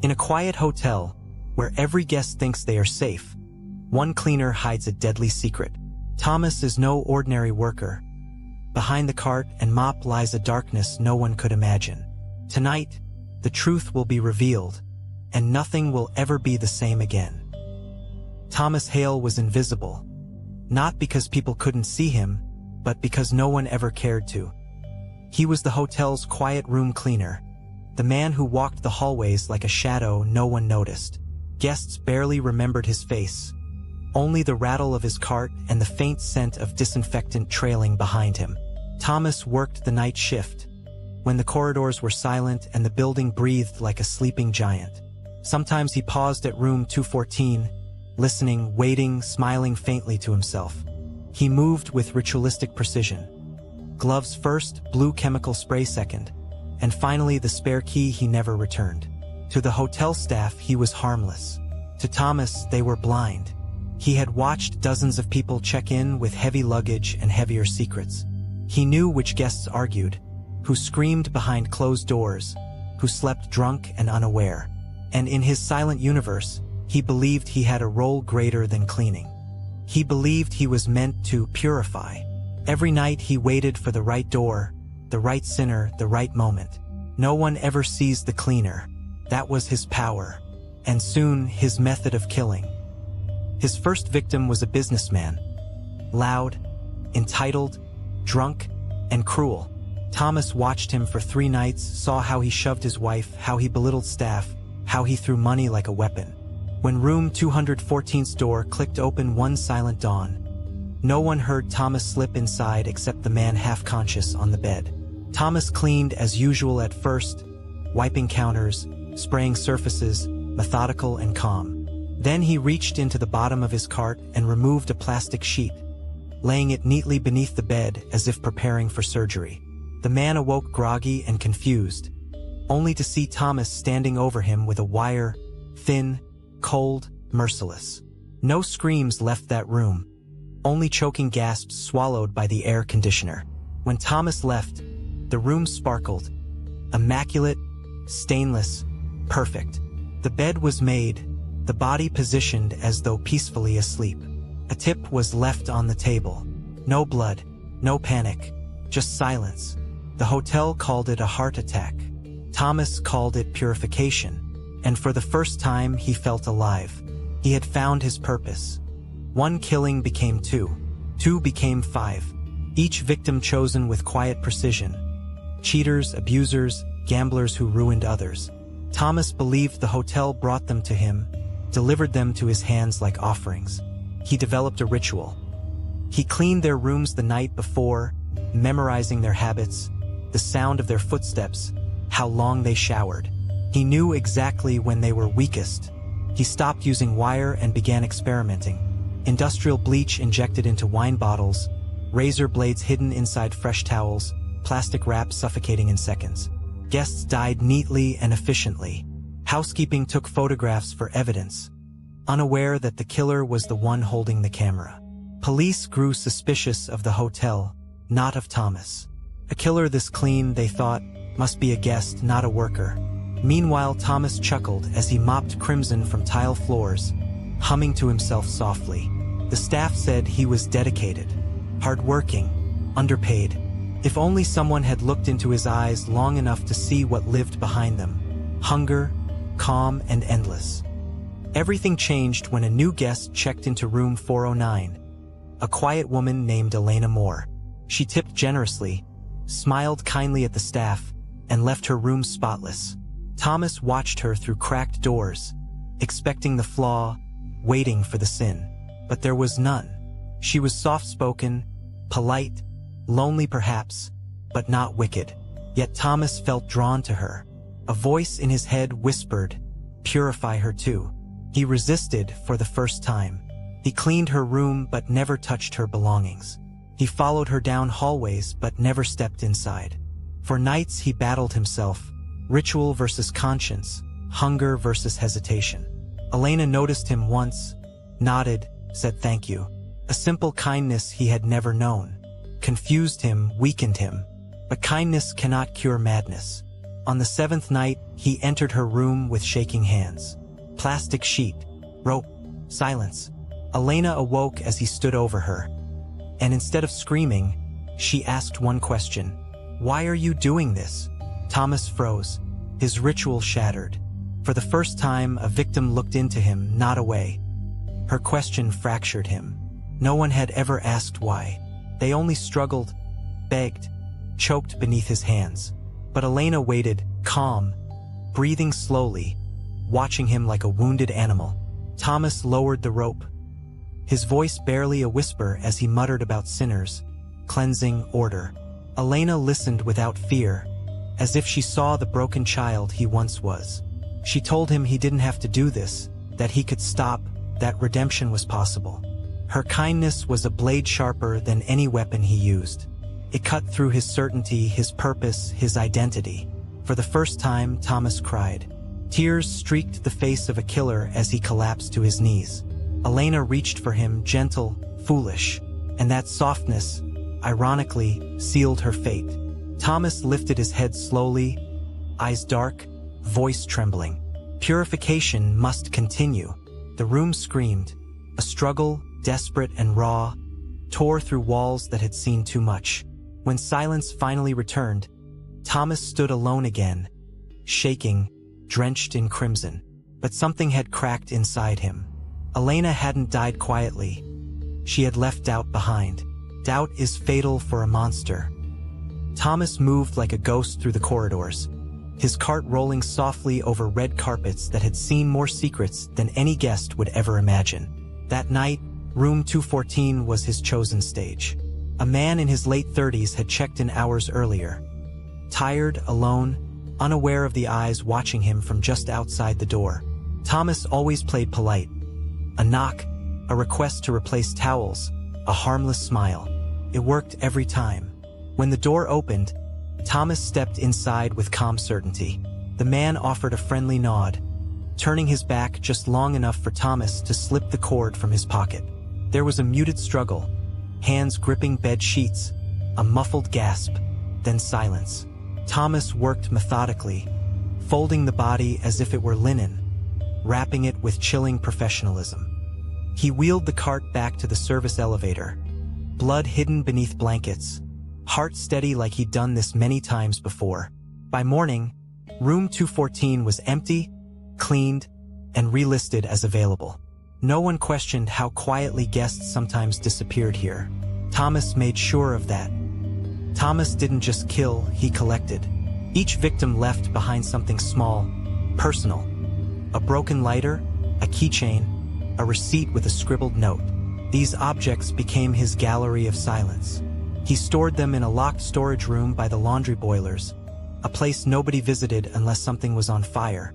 In a quiet hotel, where every guest thinks they are safe, one cleaner hides a deadly secret. Thomas is no ordinary worker. Behind the cart and mop lies a darkness no one could imagine. Tonight, the truth will be revealed, and nothing will ever be the same again. Thomas Hale was invisible, not because people couldn't see him, but because no one ever cared to. He was the hotel's quiet room cleaner, the man who walked the hallways like a shadow no one noticed. Guests barely remembered his face, only the rattle of his cart and the faint scent of disinfectant trailing behind him. Thomas worked the night shift, when the corridors were silent and the building breathed like a sleeping giant. Sometimes he paused at room 214, listening, waiting, smiling faintly to himself. He moved with ritualistic precision. Gloves first, blue chemical spray second, and finally the spare key he never returned. To the hotel staff, he was harmless. To Thomas, they were blind. He had watched dozens of people check in with heavy luggage and heavier secrets. He knew which guests argued, who screamed behind closed doors, who slept drunk and unaware. And in his silent universe, he believed he had a role greater than cleaning. He believed he was meant to purify. Every night he waited for the right door, the right sinner, the right moment. No one ever sees the cleaner. That was his power, and soon his method of killing. His first victim was a businessman. Loud, entitled, drunk, and cruel. Thomas watched him for 3 nights, saw how he shoved his wife, how he belittled staff, how he threw money like a weapon. When room 214's door clicked open one silent dawn, no one heard Thomas slip inside except the man half-conscious on the bed. Thomas cleaned as usual at first, wiping counters, spraying surfaces, methodical and calm. Then he reached into the bottom of his cart and removed a plastic sheet, laying it neatly beneath the bed as if preparing for surgery. The man awoke groggy and confused, only to see Thomas standing over him with a wire, thin, cold, merciless. No screams left that room, only choking gasps swallowed by the air conditioner. When Thomas left, the room sparkled, immaculate, stainless, perfect. The bed was made, the body positioned as though peacefully asleep. A tip was left on the table. No blood, no panic, just silence. The hotel called it a heart attack. Thomas called it purification. And for the first time, he felt alive. He had found his purpose. 1 killing became 2. 2 became 5. Each victim chosen with quiet precision. Cheaters, abusers, gamblers who ruined others. Thomas believed the hotel brought them to him, delivered them to his hands like offerings. He developed a ritual. He cleaned their rooms the night before, memorizing their habits, the sound of their footsteps, how long they showered. He knew exactly when they were weakest. He stopped using wire and began experimenting. Industrial bleach injected into wine bottles, razor blades hidden inside fresh towels, plastic wrap suffocating in seconds. Guests died neatly and efficiently. Housekeeping took photographs for evidence, unaware that the killer was the one holding the camera. Police grew suspicious of the hotel, not of Thomas. A killer this clean, they thought, must be a guest, not a worker. Meanwhile, Thomas chuckled as he mopped crimson from tile floors, humming to himself softly. The staff said he was dedicated, hardworking, underpaid. If only someone had looked into his eyes long enough to see what lived behind them. Hunger, calm, and endless. Everything changed when a new guest checked into room 409. A quiet woman named Elena Moore. She tipped generously, smiled kindly at the staff, and left her room spotless. Thomas watched her through cracked doors, expecting the flaw, waiting for the sin. But there was none. She was soft-spoken, polite, lonely perhaps, but not wicked. Yet Thomas felt drawn to her. A voice in his head whispered, "Purify her too." He resisted for the first time. He cleaned her room but never touched her belongings. He followed her down hallways but never stepped inside. For nights he battled himself, ritual versus conscience, hunger versus hesitation. Elena noticed him once, nodded, said thank you. A simple kindness he had never known. Confused him, weakened him. But kindness cannot cure madness. On the 7th night, he entered her room with shaking hands. Plastic sheet, rope, silence. Elena awoke as he stood over her. And instead of screaming, she asked one question. "Why are you doing this?" Thomas froze, his ritual shattered. For the first time, a victim looked into him, not away. Her question fractured him. No one had ever asked why. They only struggled, begged, choked beneath his hands. But Elena waited, calm, breathing slowly, watching him like a wounded animal. Thomas lowered the rope, his voice barely a whisper as he muttered about sinners, cleansing, order. Elena listened without fear, as if she saw the broken child he once was. She told him he didn't have to do this, that he could stop, that redemption was possible. Her kindness was a blade sharper than any weapon he used. It cut through his certainty, his purpose, his identity. For the first time, Thomas cried. Tears streaked the face of a killer as he collapsed to his knees. Elena reached for him, gentle, foolish, and that softness, ironically, sealed her fate. Thomas lifted his head slowly, eyes dark, voice trembling. Purification must continue. The room screamed. A struggle, desperate and raw, tore through walls that had seen too much. When silence finally returned, Thomas stood alone again, shaking, drenched in crimson. But something had cracked inside him. Elena hadn't died quietly. She had left doubt behind. Doubt is fatal for a monster. Thomas moved like a ghost through the corridors, his cart rolling softly over red carpets that had seen more secrets than any guest would ever imagine. That night, room 214 was his chosen stage. A man in his late 30s had checked in hours earlier. Tired, alone, unaware of the eyes watching him from just outside the door. Thomas always played polite. A knock, a request to replace towels, a harmless smile. It worked every time. When the door opened, Thomas stepped inside with calm certainty. The man offered a friendly nod, turning his back just long enough for Thomas to slip the cord from his pocket. There was a muted struggle, hands gripping bed sheets, a muffled gasp, then silence. Thomas worked methodically, folding the body as if it were linen, wrapping it with chilling professionalism. He wheeled the cart back to the service elevator, blood hidden beneath blankets, heart steady like he'd done this many times before. By morning, room 214 was empty, cleaned, and relisted as available. No one questioned how quietly guests sometimes disappeared here. Thomas made sure of that. Thomas didn't just kill, he collected. Each victim left behind something small, personal. A broken lighter, a keychain, a receipt with a scribbled note. These objects became his gallery of silence. He stored them in a locked storage room by the laundry boilers, a place nobody visited unless something was on fire.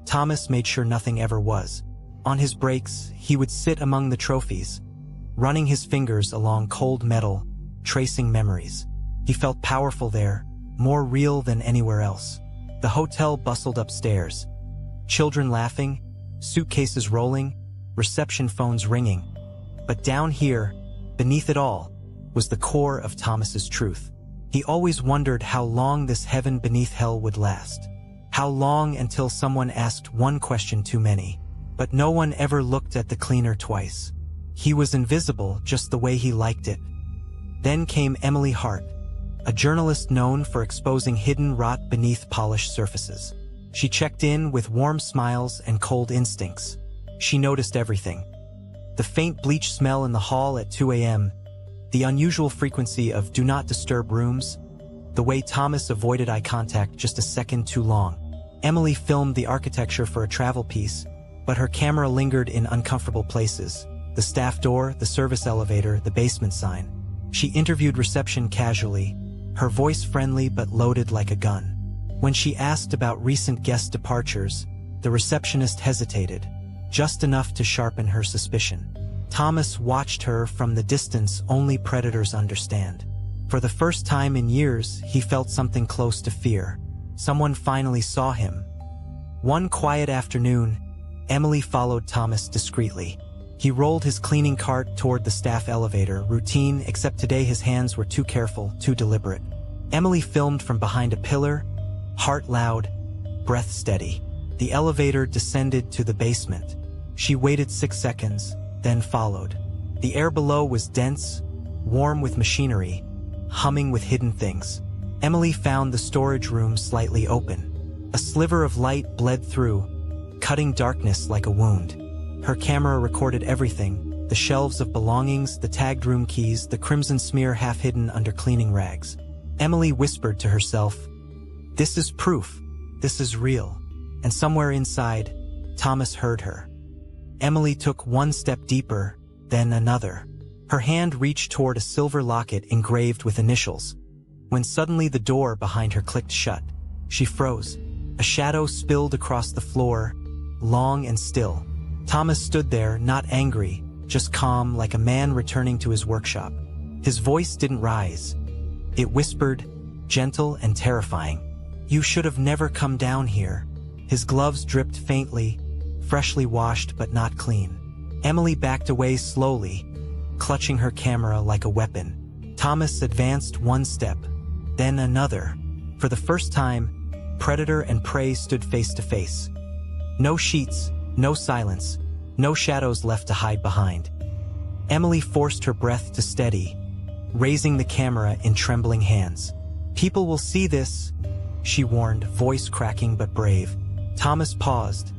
Thomas made sure nothing ever was. On his breaks, he would sit among the trophies, running his fingers along cold metal, tracing memories. He felt powerful there, more real than anywhere else. The hotel bustled upstairs. Children laughing, suitcases rolling, reception phones ringing. But down here, beneath it all, was the core of Thomas's truth. He always wondered how long this heaven beneath hell would last. How long until someone asked one question too many. But no one ever looked at the cleaner twice. He was invisible just the way he liked it. Then came Emily Hart, a journalist known for exposing hidden rot beneath polished surfaces. She checked in with warm smiles and cold instincts. She noticed everything. The faint bleach smell in the hall at 2 a.m., the unusual frequency of do not disturb rooms, the way Thomas avoided eye contact just a second too long. Emily filmed the architecture for a travel piece, but her camera lingered in uncomfortable places. The staff door, the service elevator, the basement sign. She interviewed reception casually, her voice friendly but loaded like a gun. When she asked about recent guest departures, the receptionist hesitated, just enough to sharpen her suspicion. Thomas watched her from the distance only predators understand. For the first time in years, he felt something close to fear. Someone finally saw him. One quiet afternoon, Emily followed Thomas discreetly. He rolled his cleaning cart toward the staff elevator, routine, except today his hands were too careful, too deliberate. Emily filmed from behind a pillar, heart loud, breath steady. The elevator descended to the basement. She waited 6 seconds, then followed. The air below was dense, warm with machinery, humming with hidden things. Emily found the storage room slightly open. A sliver of light bled through, cutting darkness like a wound. Her camera recorded everything: the shelves of belongings, the tagged room keys, the crimson smear half hidden under cleaning rags. Emily whispered to herself, "This is proof. This is real." And somewhere inside, Thomas heard her. Emily took one step deeper, then another. Her hand reached toward a silver locket engraved with initials. When suddenly the door behind her clicked shut, she froze. A shadow spilled across the floor, long and still. Thomas stood there, not angry, just calm, like a man returning to his workshop. His voice didn't rise. It whispered, gentle and terrifying. "You should have never come down here." His gloves dripped faintly, freshly washed but not clean. Emily backed away slowly, clutching her camera like a weapon. Thomas advanced one step, then another. For the first time, predator and prey stood face to face. No sheets, no silence, no shadows left to hide behind. Emily forced her breath to steady, raising the camera in trembling hands. "People will see this," she warned, voice cracking but brave. Thomas paused,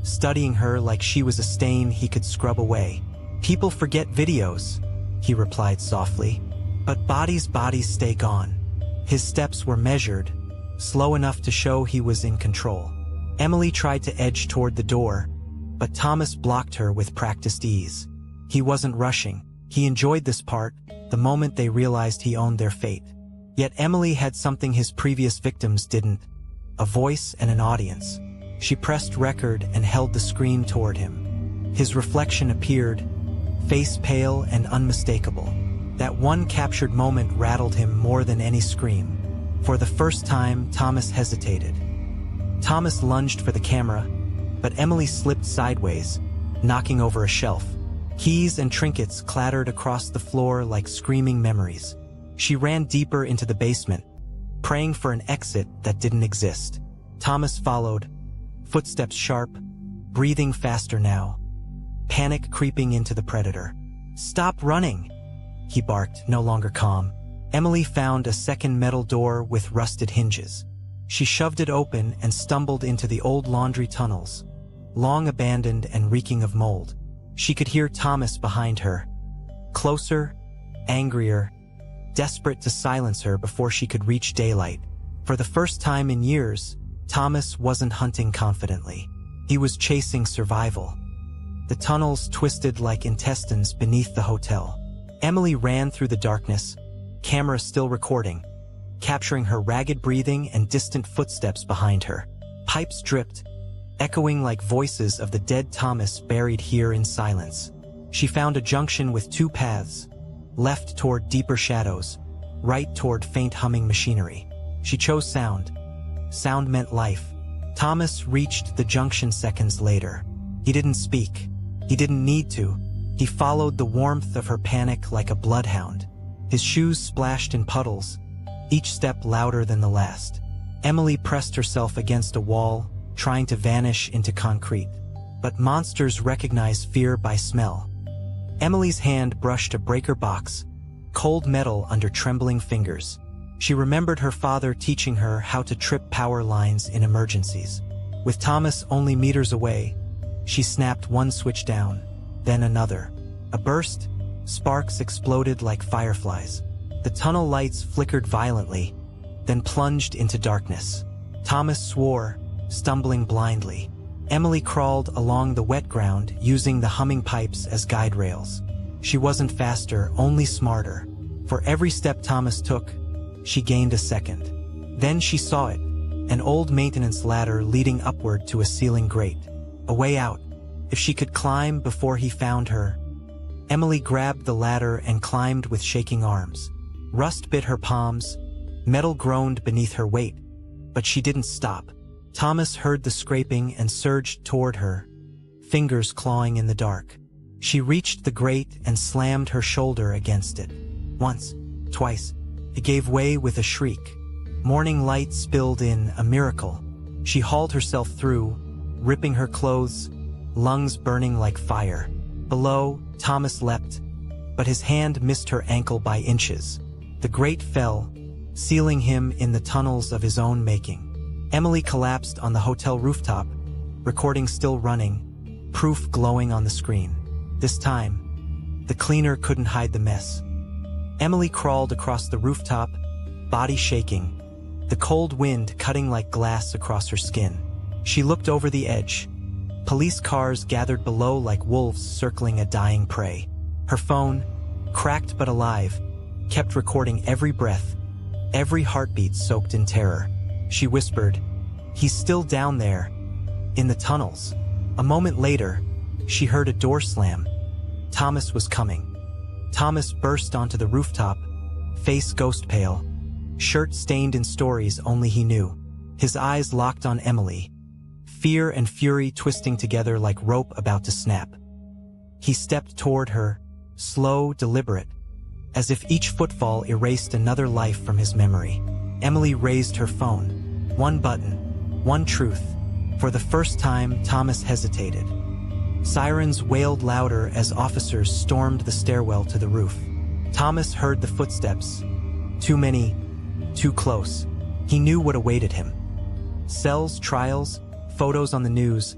studying her like she was a stain he could scrub away. "People forget videos," he replied softly, "but bodies stay gone." His steps were measured, slow enough to show he was in control. Emily tried to edge toward the door, but Thomas blocked her with practiced ease. He wasn't rushing. He enjoyed this part, the moment they realized he owned their fate. Yet Emily had something his previous victims didn't: a voice and an audience. She pressed record and held the screen toward him. His reflection appeared, face pale and unmistakable. That one captured moment rattled him more than any scream. For the first time, Thomas hesitated. Thomas lunged for the camera, but Emily slipped sideways, knocking over a shelf. Keys and trinkets clattered across the floor like screaming memories. She ran deeper into the basement, praying for an exit that didn't exist. Thomas followed, footsteps sharp, breathing faster now, panic creeping into the predator. "Stop running!" he barked, no longer calm. Emily found a second metal door with rusted hinges. She shoved it open and stumbled into the old laundry tunnels, long abandoned and reeking of mold. She could hear Thomas behind her, closer, angrier, desperate to silence her before she could reach daylight. For the first time in years, Thomas wasn't hunting confidently. He was chasing survival. The tunnels twisted like intestines beneath the hotel. Emily ran through the darkness, camera still recording, capturing her ragged breathing and distant footsteps behind her. Pipes dripped, echoing like voices of the dead Thomas buried here in silence. She found a junction with two paths, left toward deeper shadows, right toward faint humming machinery. She chose sound. Sound meant life. Thomas reached the junction seconds later. He didn't speak. He didn't need to. He followed the warmth of her panic like a bloodhound. His shoes splashed in puddles, each step louder than the last. Emily pressed herself against a wall, trying to vanish into concrete. But monsters recognize fear by smell. Emily's hand brushed a breaker box, cold metal under trembling fingers. She remembered her father teaching her how to trip power lines in emergencies. With Thomas only meters away, she snapped one switch down, then another. A burst, sparks exploded like fireflies. The tunnel lights flickered violently, then plunged into darkness. Thomas swore, stumbling blindly. Emily crawled along the wet ground, using the humming pipes as guide rails. She wasn't faster, only smarter. For every step Thomas took, she gained a second. Then she saw it, an old maintenance ladder leading upward to a ceiling grate. A way out. If she could climb before he found her. Emily grabbed the ladder and climbed with shaking arms. Rust bit her palms, metal groaned beneath her weight, but she didn't stop. Thomas heard the scraping and surged toward her, fingers clawing in the dark. She reached the grate and slammed her shoulder against it. Once, twice. It gave way with a shriek. Morning light spilled in, a miracle. She hauled herself through, ripping her clothes, lungs burning like fire. Below, Thomas leapt, but his hand missed her ankle by inches. The grate fell, sealing him in the tunnels of his own making. Emily collapsed on the hotel rooftop, recording still running, proof glowing on the screen. This time, the cleaner couldn't hide the mess. Emily crawled across the rooftop, body shaking, the cold wind cutting like glass across her skin. She looked over the edge. Police cars gathered below like wolves circling a dying prey. Her phone, cracked but alive, kept recording every breath, every heartbeat soaked in terror. She whispered, "He's still down there, in the tunnels." A moment later, she heard a door slam. Thomas was coming. Thomas burst onto the rooftop, face ghost pale, shirt stained in stories only he knew. His eyes locked on Emily, fear and fury twisting together like rope about to snap. He stepped toward her, slow, deliberate, as if each footfall erased another life from his memory. Emily raised her phone. One button, one truth. For the first time, Thomas hesitated. Sirens wailed louder as officers stormed the stairwell to the roof. Thomas heard the footsteps. Too many, too close. He knew what awaited him. Cells, trials, photos on the news,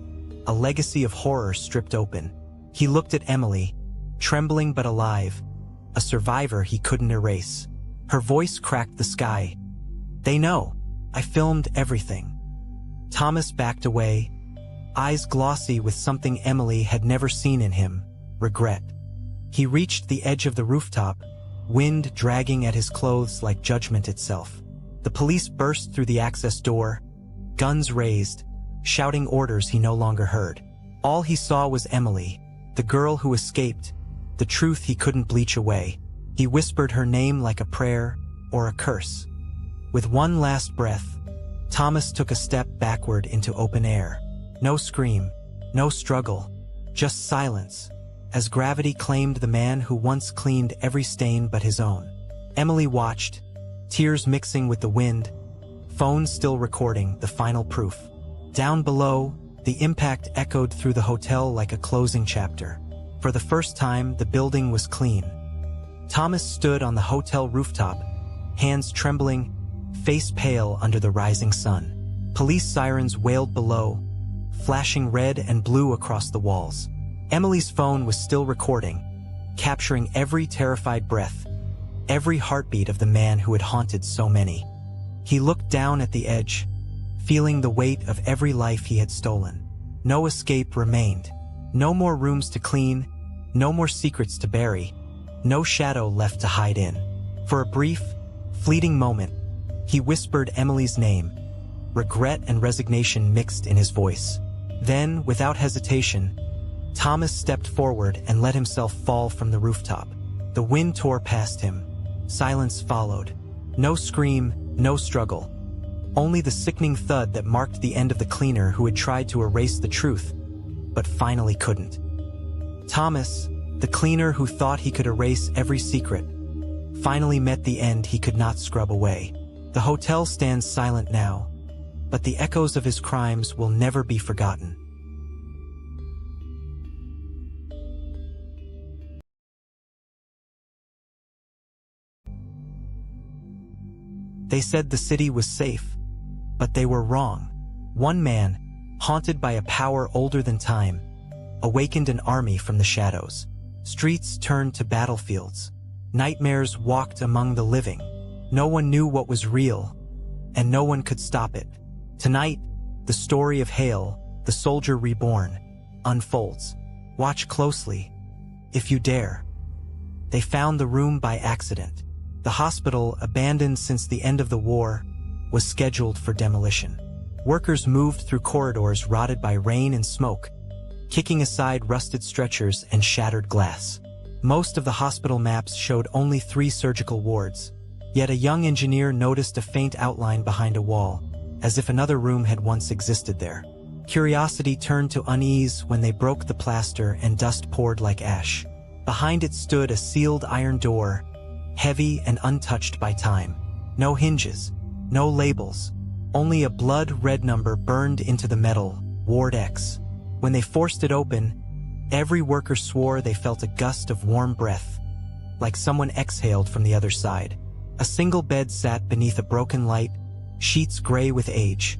a legacy of horror stripped open. He looked at Emily, trembling but alive, a survivor he couldn't erase. Her voice cracked the sky. "They know. I filmed everything." Thomas backed away, eyes glossy with something Emily had never seen in him, regret. He reached the edge of the rooftop, wind dragging at his clothes like judgment itself. The police burst through the access door, guns raised, shouting orders he no longer heard. All he saw was Emily, the girl who escaped, the truth he couldn't bleach away. He whispered her name like a prayer or a curse. With one last breath, Thomas took a step backward into open air. No scream, no struggle, just silence, as gravity claimed the man who once cleaned every stain but his own. Emily watched, tears mixing with the wind, phone still recording the final proof. Down below, the impact echoed through the hotel like a closing chapter. For the first time, the building was clean. Thomas stood on the hotel rooftop, hands trembling, face pale under the rising sun. Police sirens wailed below, flashing red and blue across the walls. Emily's phone was still recording, capturing every terrified breath, every heartbeat of the man who had haunted so many. He looked down at the edge, feeling the weight of every life he had stolen. No escape remained. No more rooms to clean, no more secrets to bury, no shadow left to hide in. For a brief, fleeting moment, he whispered Emily's name, regret and resignation mixed in his voice. Then, without hesitation, Thomas stepped forward and let himself fall from the rooftop. The wind tore past him. Silence followed. No scream, no struggle. Only the sickening thud that marked the end of the cleaner who had tried to erase the truth, but finally couldn't. Thomas, the cleaner who thought he could erase every secret, finally met the end he could not scrub away. The hotel stands silent now, but the echoes of his crimes will never be forgotten. They said the city was safe, but they were wrong. One man, haunted by a power older than time, awakened an army from the shadows. Streets turned to battlefields. Nightmares walked among the living. No one knew what was real, and no one could stop it. Tonight, the story of Hale, the soldier reborn, unfolds. Watch closely, if you dare. They found the room by accident. The hospital, abandoned since the end of the war, was scheduled for demolition. Workers moved through corridors rotted by rain and smoke, kicking aside rusted stretchers and shattered glass. Most of the hospital maps showed only 3 surgical wards, yet a young engineer noticed a faint outline behind a wall, as if another room had once existed there. Curiosity turned to unease when they broke the plaster and dust poured like ash. Behind it stood a sealed iron door, heavy and untouched by time. No hinges, No labels, only a blood-red number burned into the metal, Ward X. When they forced it open, every worker swore they felt a gust of warm breath, like someone exhaled from the other side. A single bed sat beneath a broken light, sheets gray with age.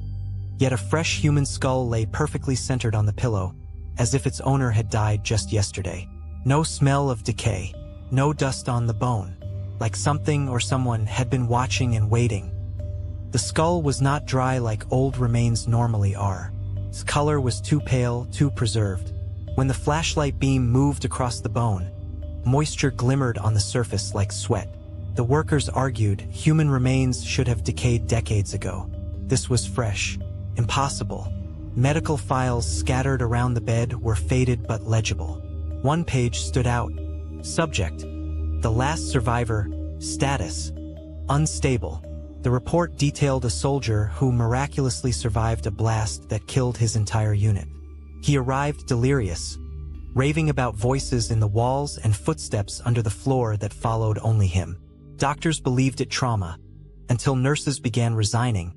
Yet a fresh human skull lay perfectly centered on the pillow, as if its owner had died just yesterday. No smell of decay, no dust on the bone, like something or someone had been watching and waiting. The skull was not dry like old remains normally are. Its color was too pale, too preserved. When the flashlight beam moved across the bone, moisture glimmered on the surface like sweat. The workers argued human remains should have decayed decades ago. This was fresh. Impossible. Medical files scattered around the bed were faded but legible. One page stood out. Subject: the last survivor. Status: unstable. The report detailed a soldier who miraculously survived a blast that killed his entire unit. He arrived delirious, raving about voices in the walls and footsteps under the floor that followed only him. Doctors believed it trauma, until nurses began resigning,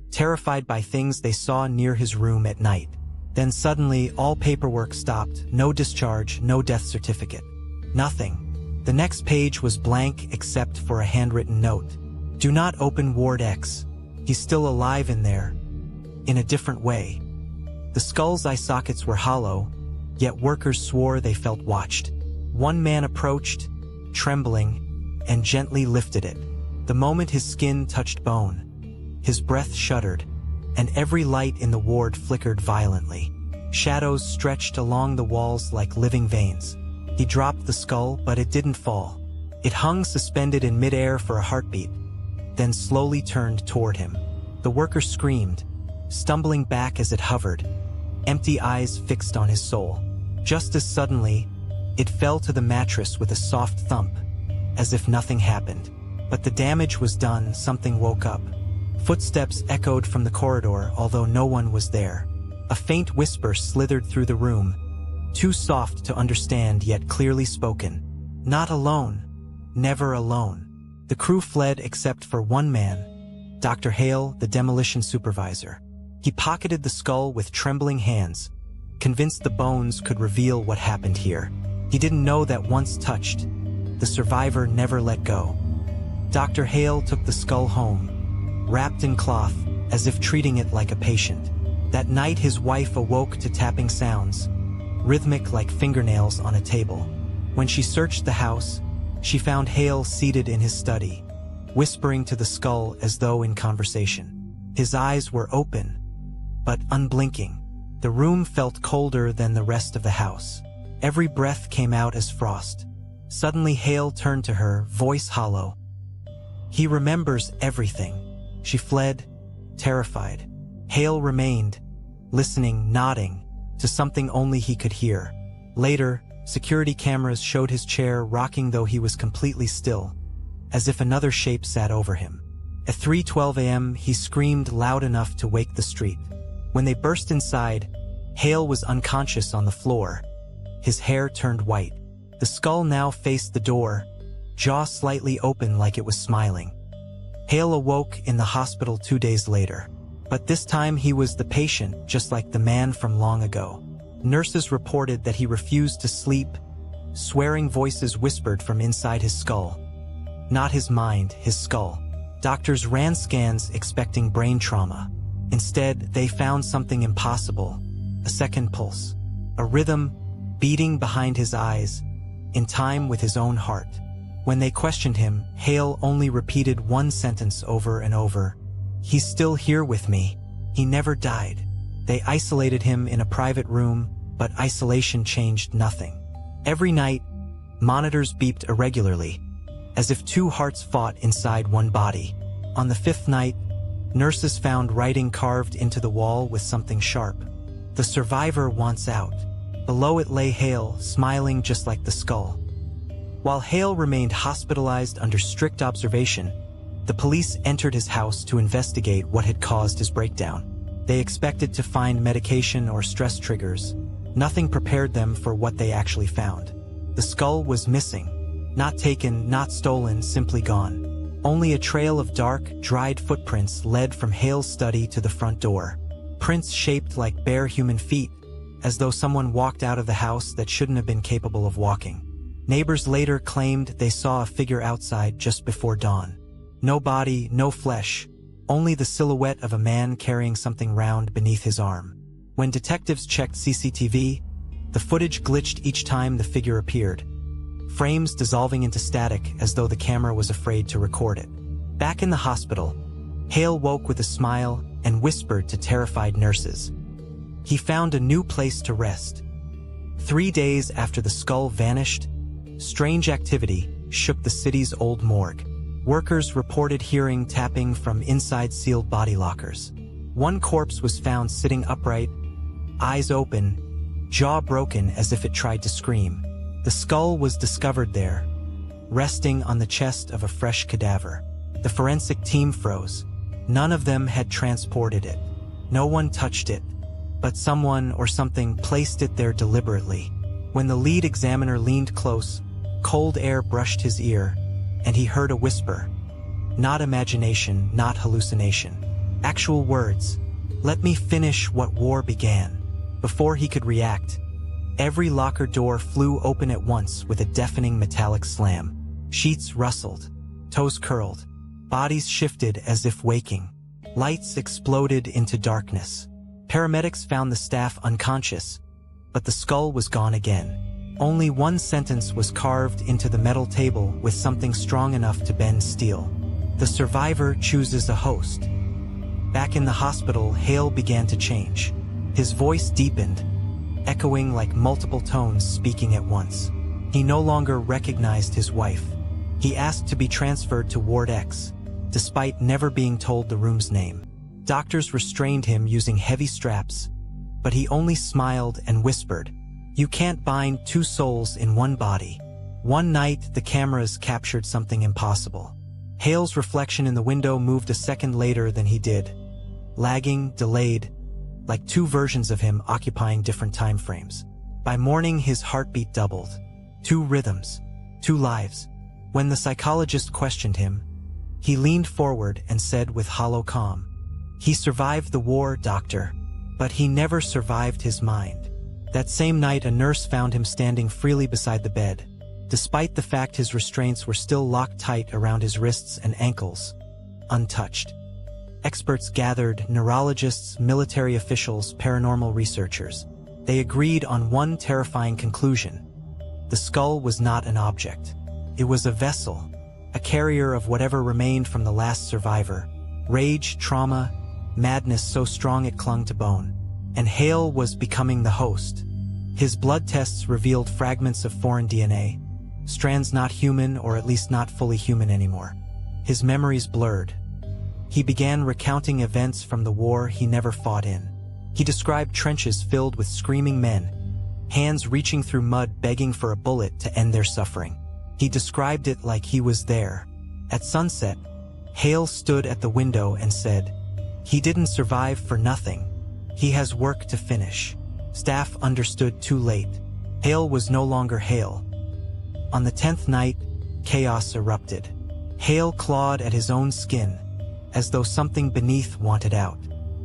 terrified by things they saw near his room at night. Then suddenly, all paperwork stopped. No discharge, no death certificate. Nothing. The next page was blank except for a handwritten note. Do not open Ward X. He's still alive in there, in a different way. The skull's eye sockets were hollow, yet workers swore they felt watched. One man approached, trembling, and gently lifted it. The moment his skin touched bone, his breath shuddered, and every light in the ward flickered violently. Shadows stretched along the walls like living veins. He dropped the skull, but it didn't fall. It hung suspended in midair for a heartbeat, then slowly turned toward him. The worker screamed, stumbling back as it hovered, empty eyes fixed on his soul. Just as suddenly, it fell to the mattress with a soft thump, as if nothing happened. But the damage was done. Something woke up. Footsteps echoed from the corridor, although no one was there. A faint whisper slithered through the room, too soft to understand yet clearly spoken. Not alone. Never alone. The crew fled except for one man, Dr. Hale, the demolition supervisor. He pocketed the skull with trembling hands, convinced the bones could reveal what happened here. He didn't know that once touched, the survivor never let go. Dr. Hale took the skull home, wrapped in cloth, as if treating it like a patient. That night his wife awoke to tapping sounds, rhythmic like fingernails on a table. When she searched the house, she found Hale seated in his study, whispering to the skull as though in conversation. His eyes were open, but unblinking. The room felt colder than the rest of the house. Every breath came out as frost. Suddenly Hale turned to her, voice hollow. He remembers everything. She fled, terrified. Hale remained, listening, nodding, to something only he could hear. Later, security cameras showed his chair rocking though he was completely still, as if another shape sat over him. At 3:12 a.m., he screamed loud enough to wake the street. When they burst inside, Hale was unconscious on the floor. His hair turned white. The skull now faced the door, jaw slightly open like it was smiling. Hale awoke in the hospital 2 days later. But this time he was the patient, just like the man from long ago. Nurses reported that he refused to sleep. Swearing voices whispered from inside his skull. Not his mind, his skull. Doctors ran scans expecting brain trauma. Instead, they found something impossible. A second pulse. A rhythm beating behind his eyes, in time with his own heart. When they questioned him, Hale only repeated one sentence over and over. He's still here with me. He never died. They isolated him in a private room, but isolation changed nothing. Every night, monitors beeped irregularly, as if two hearts fought inside one body. On the fifth night, nurses found writing carved into the wall with something sharp. The survivor wants out. Below it lay Hale, smiling just like the skull. While Hale remained hospitalized under strict observation, the police entered his house to investigate what had caused his breakdown. They expected to find medication or stress triggers. Nothing prepared them for what they actually found. The skull was missing. Not taken, not stolen, simply gone. Only a trail of dark, dried footprints led from Hale's study to the front door. Prints shaped like bare human feet, as though someone walked out of the house that shouldn't have been capable of walking. Neighbors later claimed they saw a figure outside just before dawn. No body, no flesh, only the silhouette of a man carrying something round beneath his arm. When detectives checked CCTV, the footage glitched each time the figure appeared, frames dissolving into static as though the camera was afraid to record it. Back in the hospital, Hale woke with a smile and whispered to terrified nurses. He found a new place to rest. 3 days after the skull vanished, strange activity shook the city's old morgue. Workers reported hearing tapping from inside sealed body lockers. One corpse was found sitting upright, eyes open, jaw broken as if it tried to scream. The skull was discovered there, resting on the chest of a fresh cadaver. The forensic team froze. None of them had transported it. No one touched it, but someone or something placed it there deliberately. When the lead examiner leaned close, cold air brushed his ear, and he heard a whisper. Not imagination, not hallucination. Actual words. "Let me finish what war began." Before he could react, every locker door flew open at once with a deafening metallic slam. Sheets rustled, toes curled, bodies shifted as if waking. Lights exploded into darkness. Paramedics found the staff unconscious, but the skull was gone again. Only one sentence was carved into the metal table with something strong enough to bend steel. The survivor chooses a host. Back in the hospital, Hale began to change. His voice deepened, echoing like multiple tones speaking at once. He no longer recognized his wife. He asked to be transferred to Ward X, despite never being told the room's name. Doctors restrained him using heavy straps, but he only smiled and whispered, "You can't bind two souls in one body." One night, the cameras captured something impossible. Hale's reflection in the window moved a second later than he did, lagging, delayed, like two versions of him occupying different time frames. By morning, his heartbeat doubled. 2 rhythms, 2 lives. When the psychologist questioned him, he leaned forward and said with hollow calm, "He survived the war, doctor, but he never survived his mind." That same night, a nurse found him standing freely beside the bed, despite the fact his restraints were still locked tight around his wrists and ankles, untouched. Experts gathered, neurologists, military officials, paranormal researchers. They agreed on one terrifying conclusion. The skull was not an object. It was a vessel, a carrier of whatever remained from the last survivor. Rage, trauma, madness so strong it clung to bone. And Hale was becoming the host. His blood tests revealed fragments of foreign DNA, strands not human, or at least not fully human anymore. His memories blurred. He began recounting events from the war he never fought in. He described trenches filled with screaming men, hands reaching through mud begging for a bullet to end their suffering. He described it like he was there. At sunset, Hale stood at the window and said, "He didn't survive for nothing. He has work to finish." Staff understood too late. Hale was no longer Hale. On the 10th night, chaos erupted. Hale clawed at his own skin, as though something beneath wanted out.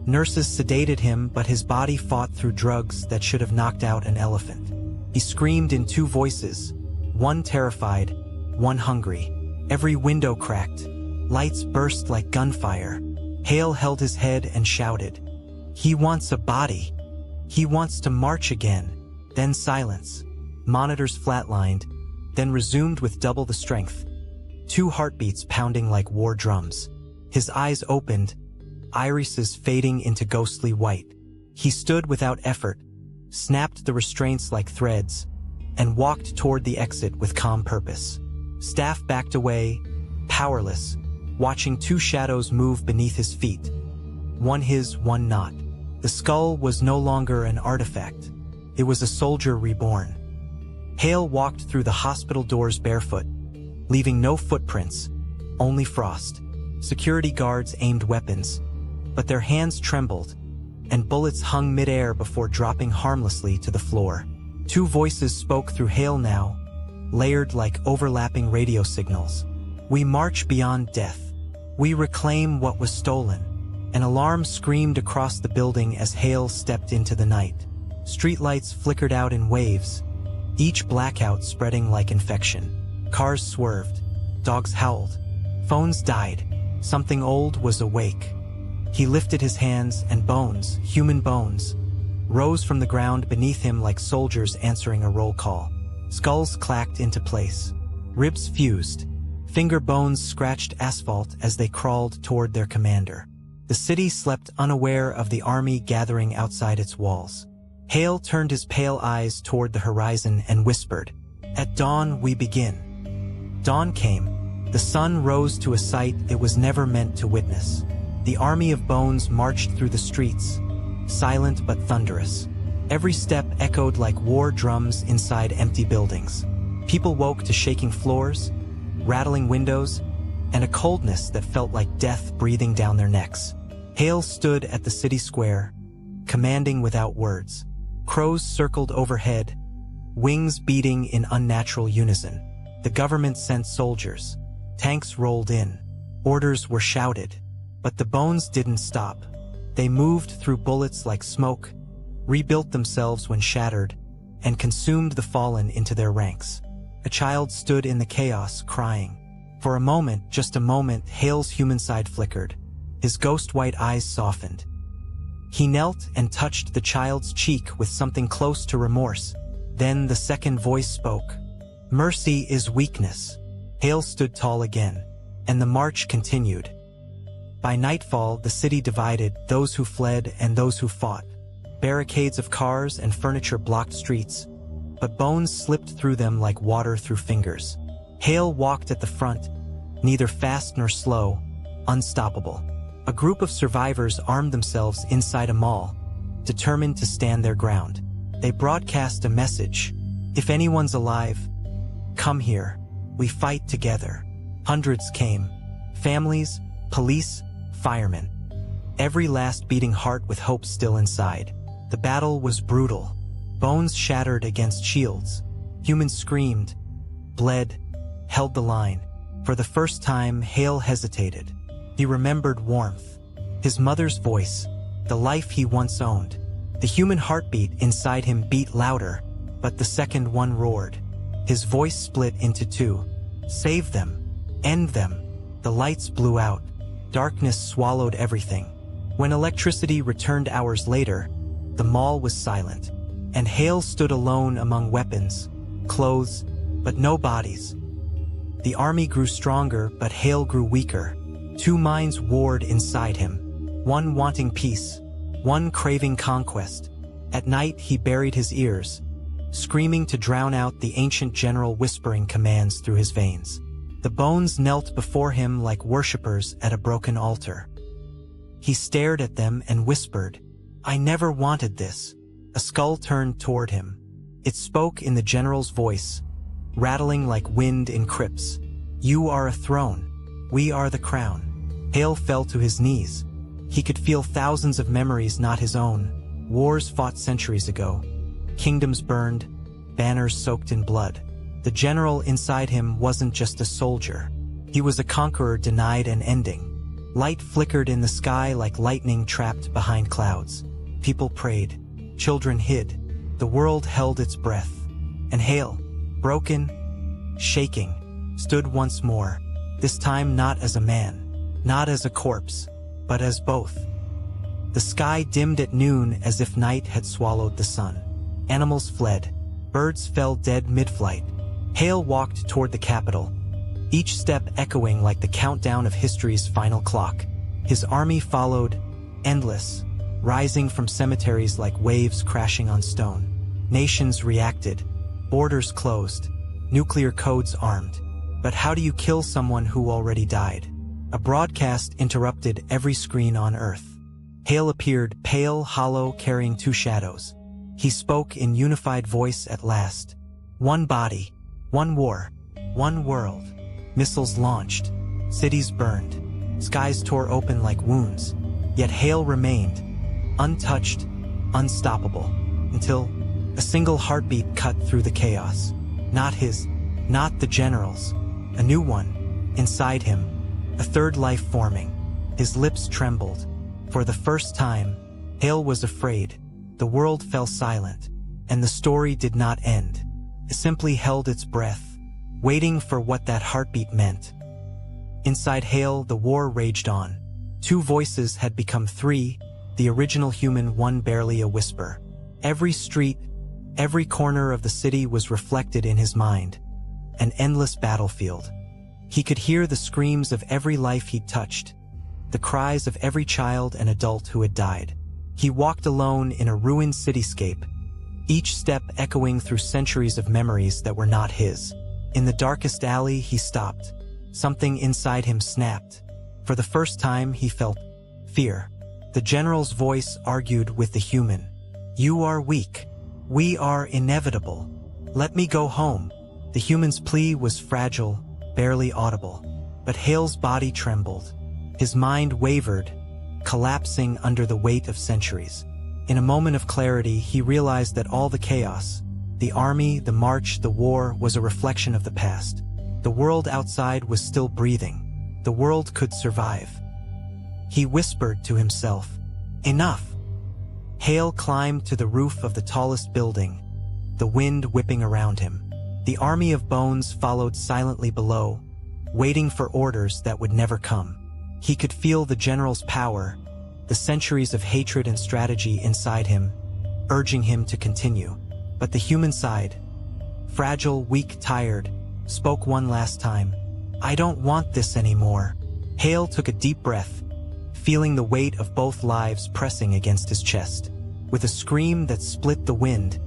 Nurses sedated him, but his body fought through drugs that should have knocked out an elephant. He screamed in 2 voices, one terrified, one hungry. Every window cracked. Lights burst like gunfire. Hale held his head and shouted, "He wants a body. He wants to march again." Then silence. Monitors flatlined, then resumed with double the strength. 2 heartbeats pounding like war drums. His eyes opened, irises fading into ghostly white. He stood without effort, snapped the restraints like threads, and walked toward the exit with calm purpose. Staff backed away, powerless, watching 2 shadows move beneath his feet. One his, one not. The skull was no longer an artifact. It was a soldier reborn. Hale walked through the hospital doors barefoot, leaving no footprints, only frost. Security guards aimed weapons, but their hands trembled, and bullets hung midair before dropping harmlessly to the floor. 2 voices spoke through Hale now, layered like overlapping radio signals. We march beyond death. We reclaim what was stolen. An alarm screamed across the building as Hale stepped into the night. Streetlights flickered out in waves, each blackout spreading like infection. Cars swerved. Dogs howled. Phones died. Something old was awake. He lifted his hands, and bones, human bones, rose from the ground beneath him like soldiers answering a roll call. Skulls clacked into place. Ribs fused. Finger bones scratched asphalt as they crawled toward their commander. The city slept unaware of the army gathering outside its walls. Hale turned his pale eyes toward the horizon and whispered, "At dawn we begin." Dawn came. The sun rose to a sight it was never meant to witness. The army of bones marched through the streets, silent but thunderous. Every step echoed like war drums inside empty buildings. People woke to shaking floors, rattling windows, and a coldness that felt like death breathing down their necks. Hale stood at the city square, commanding without words. Crows circled overhead, wings beating in unnatural unison. The government sent soldiers. Tanks rolled in. Orders were shouted. But the bones didn't stop. They moved through bullets like smoke, rebuilt themselves when shattered, and consumed the fallen into their ranks. A child stood in the chaos, crying. For a moment, just a moment, Hale's human side flickered. His ghost-white eyes softened. He knelt and touched the child's cheek with something close to remorse. Then the second voice spoke. "Mercy is weakness." Hale stood tall again, and the march continued. By nightfall, the city divided, those who fled and those who fought. Barricades of cars and furniture blocked streets, but bones slipped through them like water through fingers. Hale walked at the front, neither fast nor slow, unstoppable. A group of survivors armed themselves inside a mall, determined to stand their ground. They broadcast a message. "If anyone's alive, come here. We fight together." Hundreds came. Families, police, firemen. Every last beating heart with hope still inside. The battle was brutal. Bones shattered against shields. Humans screamed, bled, held the line. For the first time, Hale hesitated. He remembered warmth. His mother's voice. The life he once owned. The human heartbeat inside him beat louder, but the second one roared. His voice split into two. Save them. End them. The lights blew out. Darkness swallowed everything. When electricity returned hours later, the mall was silent, and Hale stood alone among weapons, clothes, but no bodies. The army grew stronger, but Hale grew weaker. Two minds warred inside him, one wanting peace, one craving conquest. At night he buried his ears, screaming to drown out the ancient general whispering commands through his veins. The bones knelt before him like worshippers at a broken altar. He stared at them and whispered, "I never wanted this." A skull turned toward him. It spoke in the general's voice, rattling like wind in crypts. "You are a throne. We are the crown." Hale fell to his knees. He could feel thousands of memories not his own. Wars fought centuries ago. Kingdoms burned, banners soaked in blood. The general inside him wasn't just a soldier. He was a conqueror denied an ending. Light flickered in the sky like lightning trapped behind clouds. People prayed. Children hid. The world held its breath. And Hale, broken, shaking, stood once more, this time not as a man, not as a corpse, but as both. The sky dimmed at noon as if night had swallowed the sun. Animals fled. Birds fell dead mid-flight. Hale walked toward the Capitol, each step echoing like the countdown of history's final clock. His army followed, endless, rising from cemeteries like waves crashing on stone. Nations reacted, borders closed, nuclear codes armed. But how do you kill someone who already died? A broadcast interrupted every screen on Earth. Hale appeared, pale, hollow, carrying two shadows. He spoke in unified voice at last. One body, one war, one world. Missiles launched, cities burned, skies tore open like wounds. Yet Hale remained, untouched, unstoppable, until a single heartbeat cut through the chaos. Not his, not the general's. A new one, Inside him, a third life forming. His lips trembled. For the first time, Hale was afraid. The world fell silent, and the story did not end. It simply held its breath, waiting for what that heartbeat meant. Inside Hale, the war raged on. 2 voices had become 3, the original human, one barely a whisper. Every street, every corner of the city was reflected in his mind. An endless battlefield. He could hear the screams of every life he'd touched, the cries of every child and adult who had died. He walked alone in a ruined cityscape, each step echoing through centuries of memories that were not his. In the darkest alley, he stopped. Something inside him snapped. For the first time, he felt fear. The general's voice argued with the human. "You are weak. We are inevitable. Let me go home." The human's plea was fragile, barely audible. But Hale's body trembled. His mind wavered, collapsing under the weight of centuries. In a moment of clarity, he realized that all the chaos, the army, the march, the war, was a reflection of the past. The world outside was still breathing. The world could survive. He whispered to himself, "Enough." Hale climbed to the roof of the tallest building, the wind whipping around him. The army of bones followed silently below, waiting for orders that would never come. He could feel the general's power, the centuries of hatred and strategy inside him, urging him to continue. But the human side, fragile, weak, tired, spoke one last time. "I don't want this anymore." Hale took a deep breath, feeling the weight of both lives pressing against his chest. With a scream that split the wind,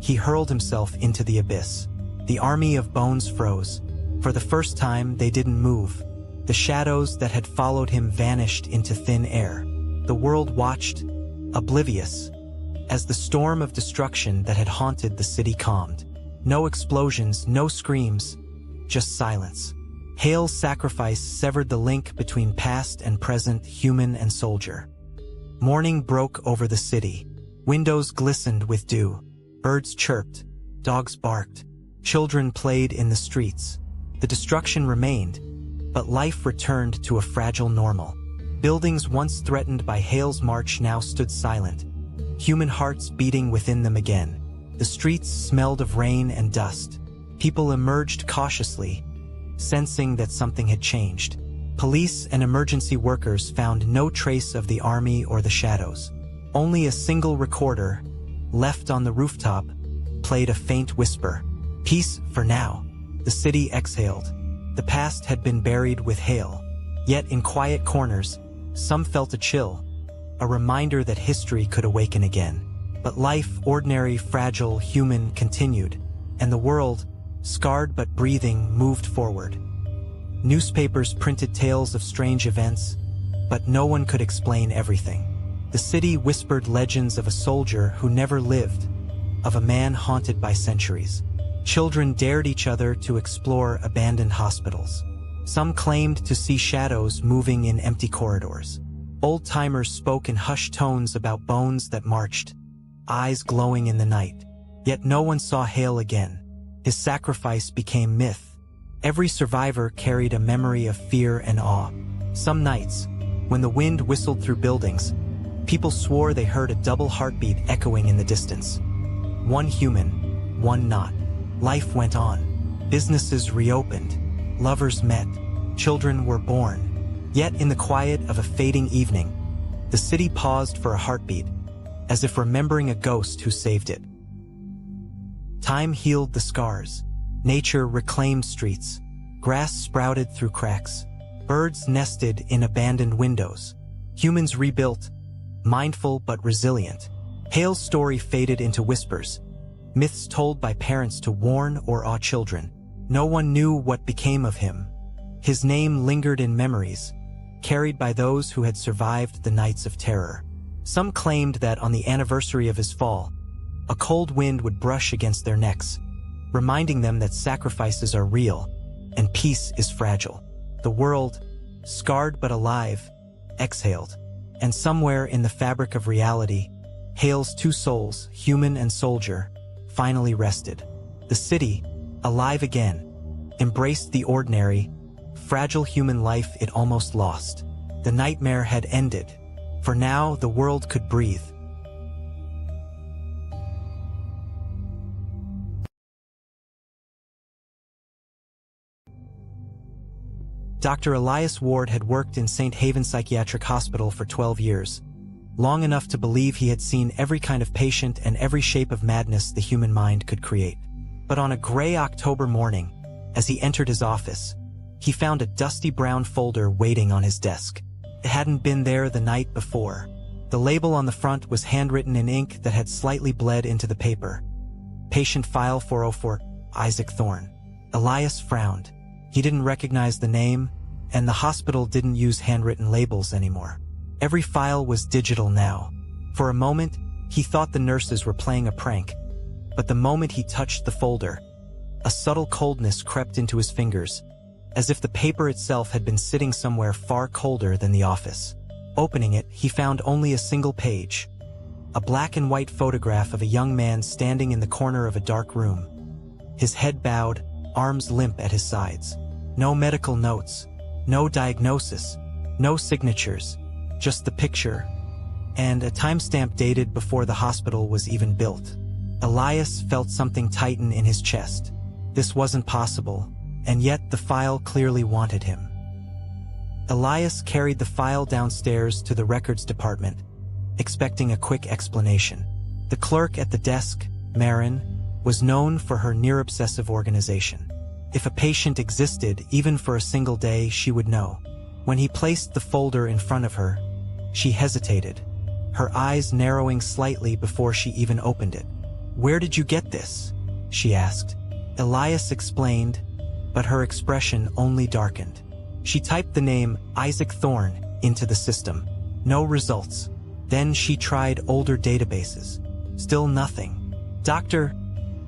he hurled himself into the abyss. The army of bones froze. For the first time, they didn't move. The shadows that had followed him vanished into thin air. The world watched, oblivious, as the storm of destruction that had haunted the city calmed. No explosions, no screams, just silence. Hale's sacrifice severed the link between past and present, human and soldier. Morning broke over the city. Windows glistened with dew. Birds chirped. Dogs barked. Children played in the streets. The destruction remained, but life returned to a fragile normal. Buildings once threatened by Hale's march now stood silent, human hearts beating within them again. The streets smelled of rain and dust. People emerged cautiously, sensing that something had changed. Police and emergency workers found no trace of the army or the shadows. Only a single recorder, left on the rooftop, played a faint whisper. "Peace for now." The city exhaled. The past had been buried with Hale. Yet in quiet corners, some felt a chill, a reminder that history could awaken again. But life, ordinary, fragile, human, continued, and the world, scarred but breathing, moved forward. Newspapers printed tales of strange events, but no one could explain everything. The city whispered legends of a soldier who never lived, of a man haunted by centuries. Children dared each other to explore abandoned hospitals. Some claimed to see shadows moving in empty corridors. Old-timers spoke in hushed tones about bones that marched, eyes glowing in the night. Yet no one saw Hale again. His sacrifice became myth. Every survivor carried a memory of fear and awe. Some nights, when the wind whistled through buildings, people swore they heard a double heartbeat echoing in the distance. One human, one not. Life went on. Businesses reopened. Lovers met. Children were born. Yet in the quiet of a fading evening, the city paused for a heartbeat, as if remembering a ghost who saved it. Time healed the scars. Nature reclaimed streets. Grass sprouted through cracks. Birds nested in abandoned windows. Humans rebuilt, mindful but resilient. Hale's story faded into whispers, myths told by parents to warn or awe children. No one knew what became of him. His name lingered in memories, carried by those who had survived the nights of terror. Some claimed that on the anniversary of his fall, a cold wind would brush against their necks, reminding them that sacrifices are real and peace is fragile. The world, scarred but alive, exhaled, and somewhere in the fabric of reality, Hale's 2 souls, human and soldier, finally rested. The city, alive again, embraced the ordinary, fragile human life it almost lost. The nightmare had ended. For now, the world could breathe. Dr. Elias Ward had worked in St. Haven Psychiatric Hospital for 12 years, long enough to believe he had seen every kind of patient and every shape of madness the human mind could create. But on a gray October morning, as he entered his office, he found a dusty brown folder waiting on his desk. It hadn't been there the night before. The label on the front was handwritten in ink that had slightly bled into the paper. Patient File 404, Isaac Thorne. Elias frowned. He didn't recognize the name, and the hospital didn't use handwritten labels anymore. Every file was digital now. For a moment, he thought the nurses were playing a prank. But the moment he touched the folder, a subtle coldness crept into his fingers, as if the paper itself had been sitting somewhere far colder than the office. Opening it, he found only a single page. A black and white photograph of a young man standing in the corner of a dark room. His head bowed, arms limp at his sides. No medical notes, no diagnosis, no signatures, just the picture, and a timestamp dated before the hospital was even built. Elias felt something tighten in his chest. This wasn't possible, and yet the file clearly wanted him. Elias carried the file downstairs to the records department, expecting a quick explanation. The clerk at the desk, Marin, was known for her near-obsessive organization. If a patient existed, even for a single day, she would know. When he placed the folder in front of her, she hesitated, her eyes narrowing slightly before she even opened it. "Where did you get this?" she asked. Elias explained, but her expression only darkened. She typed the name Isaac Thorne into the system. No results. Then she tried older databases. Still nothing. "Doctor,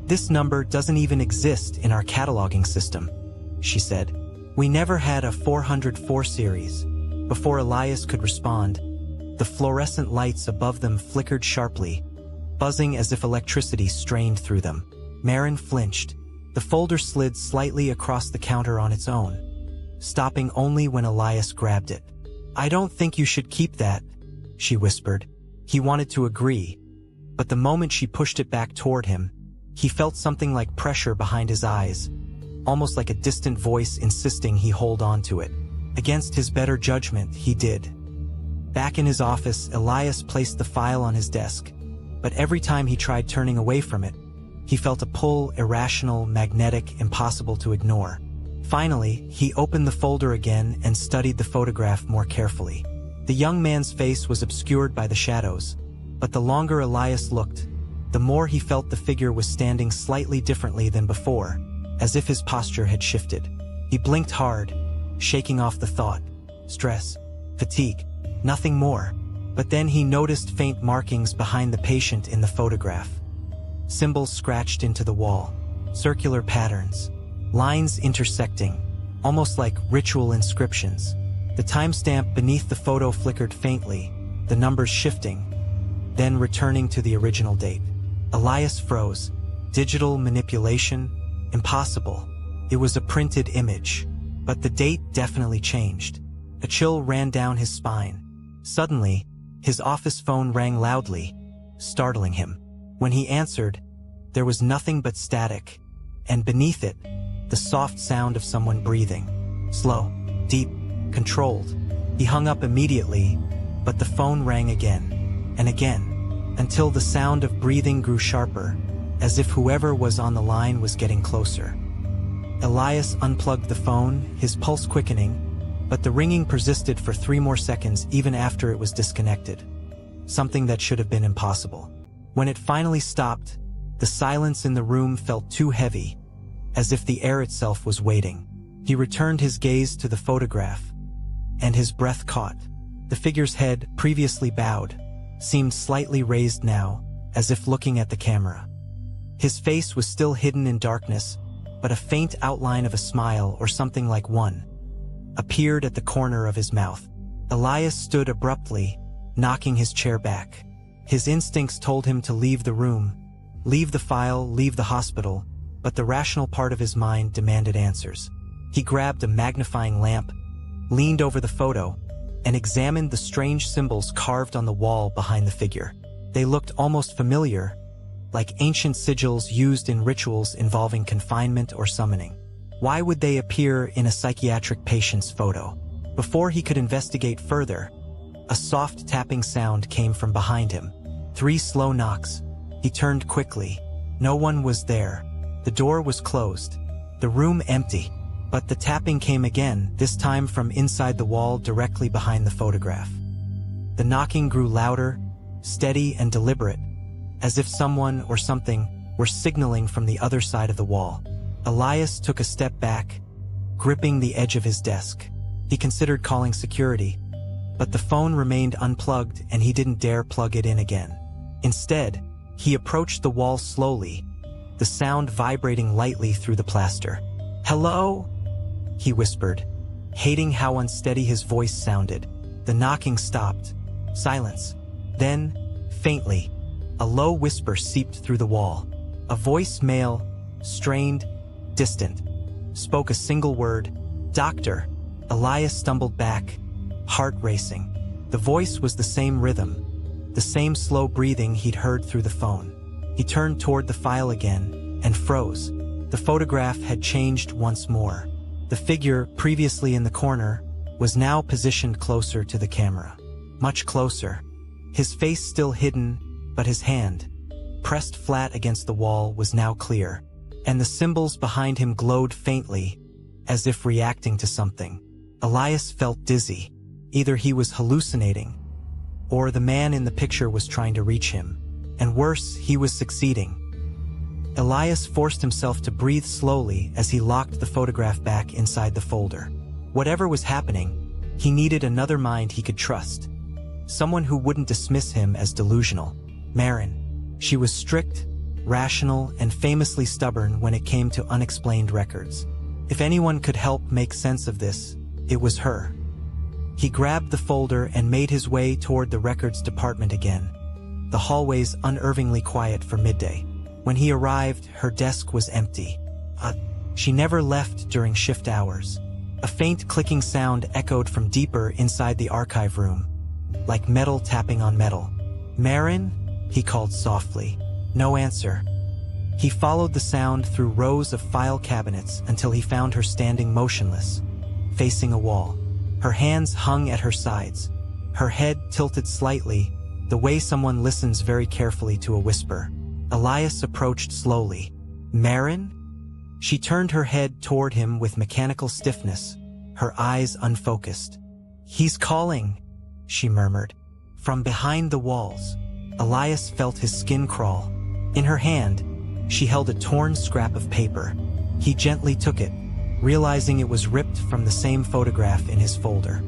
this number doesn't even exist in our cataloging system," she said. "We never had a 404 series." Before Elias could respond, the fluorescent lights above them flickered sharply, buzzing as if electricity strained through them. Marin flinched. The folder slid slightly across the counter on its own, stopping only when Elias grabbed it. "I don't think you should keep that," she whispered. He wanted to agree, but the moment she pushed it back toward him, he felt something like pressure behind his eyes, almost like a distant voice insisting he hold on to it. Against his better judgment, he did. Back in his office, Elias placed the file on his desk, but every time he tried turning away from it, he felt a pull, irrational, magnetic, impossible to ignore. Finally, he opened the folder again and studied the photograph more carefully. The young man's face was obscured by the shadows, but the longer Elias looked, the more he felt the figure was standing slightly differently than before, as if his posture had shifted. He blinked hard, shaking off the thought. Stress, fatigue, nothing more. But then he noticed faint markings behind the patient in the photograph. Symbols scratched into the wall, circular patterns, lines intersecting, almost like ritual inscriptions. The timestamp beneath the photo flickered faintly, the numbers shifting, then returning to the original date. Elias froze. Digital manipulation? Impossible. It was a printed image. But the date definitely changed. A chill ran down his spine. Suddenly, his office phone rang loudly, startling him. When he answered, there was nothing but static, and beneath it, the soft sound of someone breathing. Slow, deep, controlled. He hung up immediately, but the phone rang again, and again, until the sound of breathing grew sharper, as if whoever was on the line was getting closer. Elias unplugged the phone, his pulse quickening, but the ringing persisted for 3 more seconds even after it was disconnected. Something that should have been impossible. When it finally stopped, the silence in the room felt too heavy, as if the air itself was waiting. He returned his gaze to the photograph, and his breath caught. The figure's head, previously bowed, seemed slightly raised now, as if looking at the camera. His face was still hidden in darkness, but a faint outline of a smile or something like one appeared at the corner of his mouth. Elias stood abruptly, knocking his chair back. His instincts told him to leave the room, leave the file, leave the hospital, but the rational part of his mind demanded answers. He grabbed a magnifying lamp, leaned over the photo, and examined the strange symbols carved on the wall behind the figure. They looked almost familiar, like ancient sigils used in rituals involving confinement or summoning. Why would they appear in a psychiatric patient's photo? Before he could investigate further, a soft tapping sound came from behind him. 3 slow knocks. He turned quickly. No one was there. The door was closed. The room empty. But the tapping came again, this time from inside the wall directly behind the photograph. The knocking grew louder, steady and deliberate, as if someone or something were signaling from the other side of the wall. Elias took a step back, gripping the edge of his desk. He considered calling security, but the phone remained unplugged and he didn't dare plug it in again. Instead, he approached the wall slowly, the sound vibrating lightly through the plaster. "Hello?" he whispered, hating how unsteady his voice sounded. The knocking stopped. Silence. Then, faintly, a low whisper seeped through the wall. A voice, male, strained, distant, spoke a single word, "Doctor." Elias stumbled back, heart racing. The voice was the same rhythm, the same slow breathing he'd heard through the phone. He turned toward the file again and froze. The photograph had changed once more. The figure, previously in the corner, was now positioned closer to the camera. Much closer. His face still hidden, but his hand, pressed flat against the wall, was now clear, and the symbols behind him glowed faintly, as if reacting to something. Elias felt dizzy. Either he was hallucinating, or the man in the picture was trying to reach him. And worse, he was succeeding. Elias forced himself to breathe slowly as he locked the photograph back inside the folder. Whatever was happening, he needed another mind he could trust. Someone who wouldn't dismiss him as delusional. Marin. She was strict, rational, and famously stubborn when it came to unexplained records. If anyone could help make sense of this, it was her. He grabbed the folder and made his way toward the records department again. The hallways unnervingly quiet for midday. When he arrived, her desk was empty. She never left during shift hours. A faint clicking sound echoed from deeper inside the archive room, like metal tapping on metal. "Marin?" he called softly. No answer. He followed the sound through rows of file cabinets until he found her standing motionless, facing a wall. Her hands hung at her sides, her head tilted slightly, the way someone listens very carefully to a whisper. Elias approached slowly. "Marin?" She turned her head toward him with mechanical stiffness, her eyes unfocused. "He's calling," she murmured. From behind the walls, Elias felt his skin crawl. In her hand, she held a torn scrap of paper. He gently took it, realizing it was ripped from the same photograph in his folder.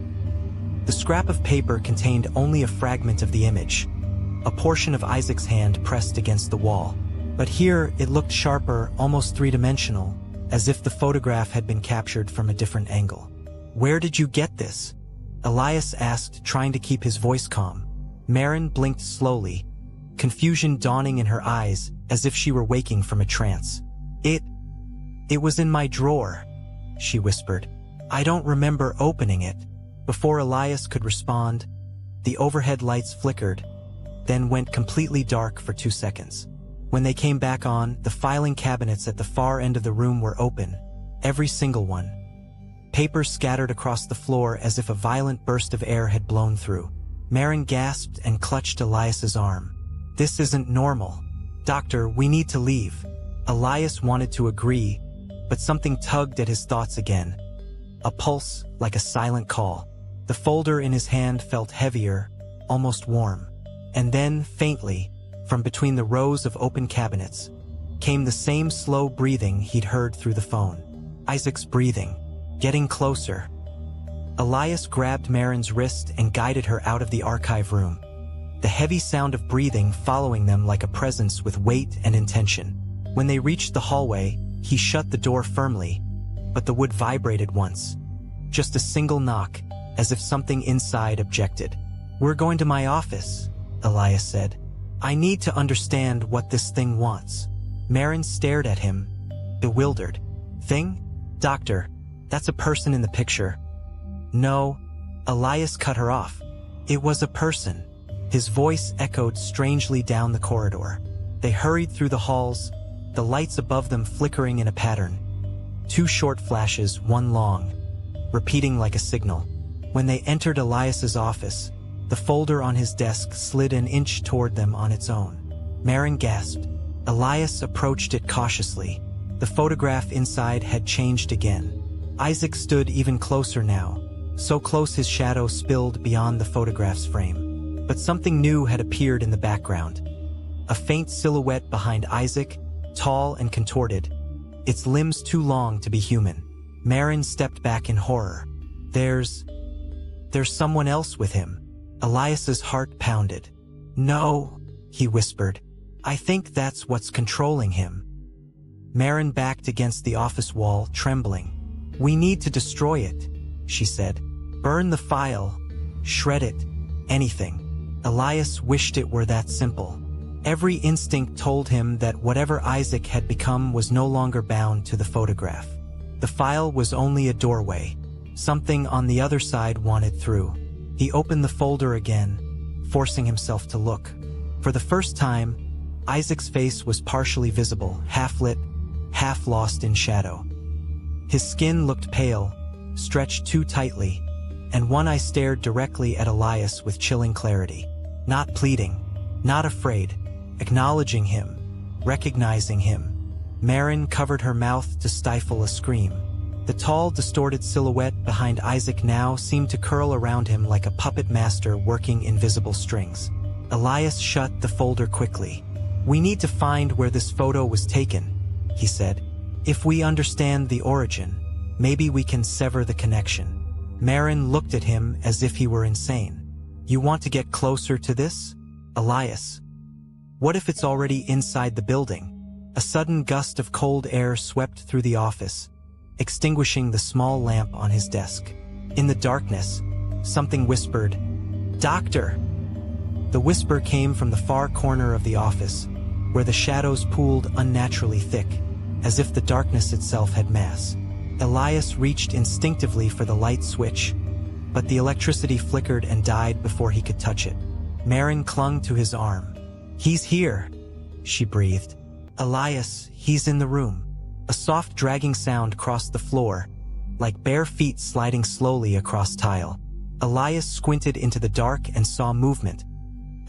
The scrap of paper contained only a fragment of the image, a portion of Isaac's hand pressed against the wall. But here it looked sharper, almost three-dimensional, as if the photograph had been captured from a different angle. "Where did you get this?" Elias asked, trying to keep his voice calm. Marin blinked slowly, confusion dawning in her eyes as if she were waking from a trance. It was in my drawer," she whispered. "I don't remember opening it." Before Elias could respond, the overhead lights flickered, then went completely dark for 2 seconds. When they came back on, the filing cabinets at the far end of the room were open, every single one. Papers scattered across the floor as if a violent burst of air had blown through. Marin gasped and clutched Elias's arm. "This isn't normal. Doctor, we need to leave." Elias wanted to agree, but something tugged at his thoughts again. A pulse, like a silent call. The folder in his hand felt heavier, almost warm. And then, faintly, from between the rows of open cabinets, came the same slow breathing he'd heard through the phone. Isaac's breathing, getting closer. Elias grabbed Marin's wrist and guided her out of the archive room, the heavy sound of breathing following them like a presence with weight and intention. When they reached the hallway, he shut the door firmly, but the wood vibrated once. Just a single knock, as if something inside objected. "We're going to my office," Elias said. "I need to understand what this thing wants." Marin stared at him, bewildered. "Thing? Doctor, That's a person in the picture. No, Elias cut her off. It was a person. His voice echoed strangely down the corridor. They hurried through the halls, the lights above them flickering in a pattern. 2 short flashes, 1 long, repeating like a signal. When they entered Elias's office, the folder on his desk slid an inch toward them on its own. Maren gasped. Elias approached it cautiously. The photograph inside had changed again. Isaac stood even closer now, so close his shadow spilled beyond the photograph's frame. But something new had appeared in the background. A faint silhouette behind Isaac, tall and contorted, its limbs too long to be human. Maren stepped back in horror. There's someone else with him. Elias's heart pounded. No, he whispered. I think that's what's controlling him. Maren backed against the office wall, trembling. We need to destroy it, she said. Burn the file, shred it, anything. Elias wished it were that simple. Every instinct told him that whatever Isaac had become was no longer bound to the photograph. The file was only a doorway. Something on the other side wanted through. He opened the folder again, forcing himself to look. For the first time, Isaac's face was partially visible, half lit, half lost in shadow. His skin looked pale, stretched too tightly, and one eye stared directly at Elias with chilling clarity. Not pleading, not afraid, acknowledging him, recognizing him. Maren covered her mouth to stifle a scream. The tall, distorted silhouette behind Isaac now seemed to curl around him like a puppet master working invisible strings. Elias shut the folder quickly. We need to find where this photo was taken, he said. If we understand the origin, maybe we can sever the connection. Maren looked at him as if he were insane. You want to get closer to this, Elias? What if it's already inside the building? A sudden gust of cold air swept through the office, extinguishing the small lamp on his desk. In the darkness, something whispered, Doctor! The whisper came from the far corner of the office, where the shadows pooled unnaturally thick, as if the darkness itself had mass. Elias reached instinctively for the light switch, but the electricity flickered and died before he could touch it. Maren clung to his arm. He's here, she breathed. Elias, he's in the room. A soft dragging sound crossed the floor, like bare feet sliding slowly across tile. Elias squinted into the dark and saw movement.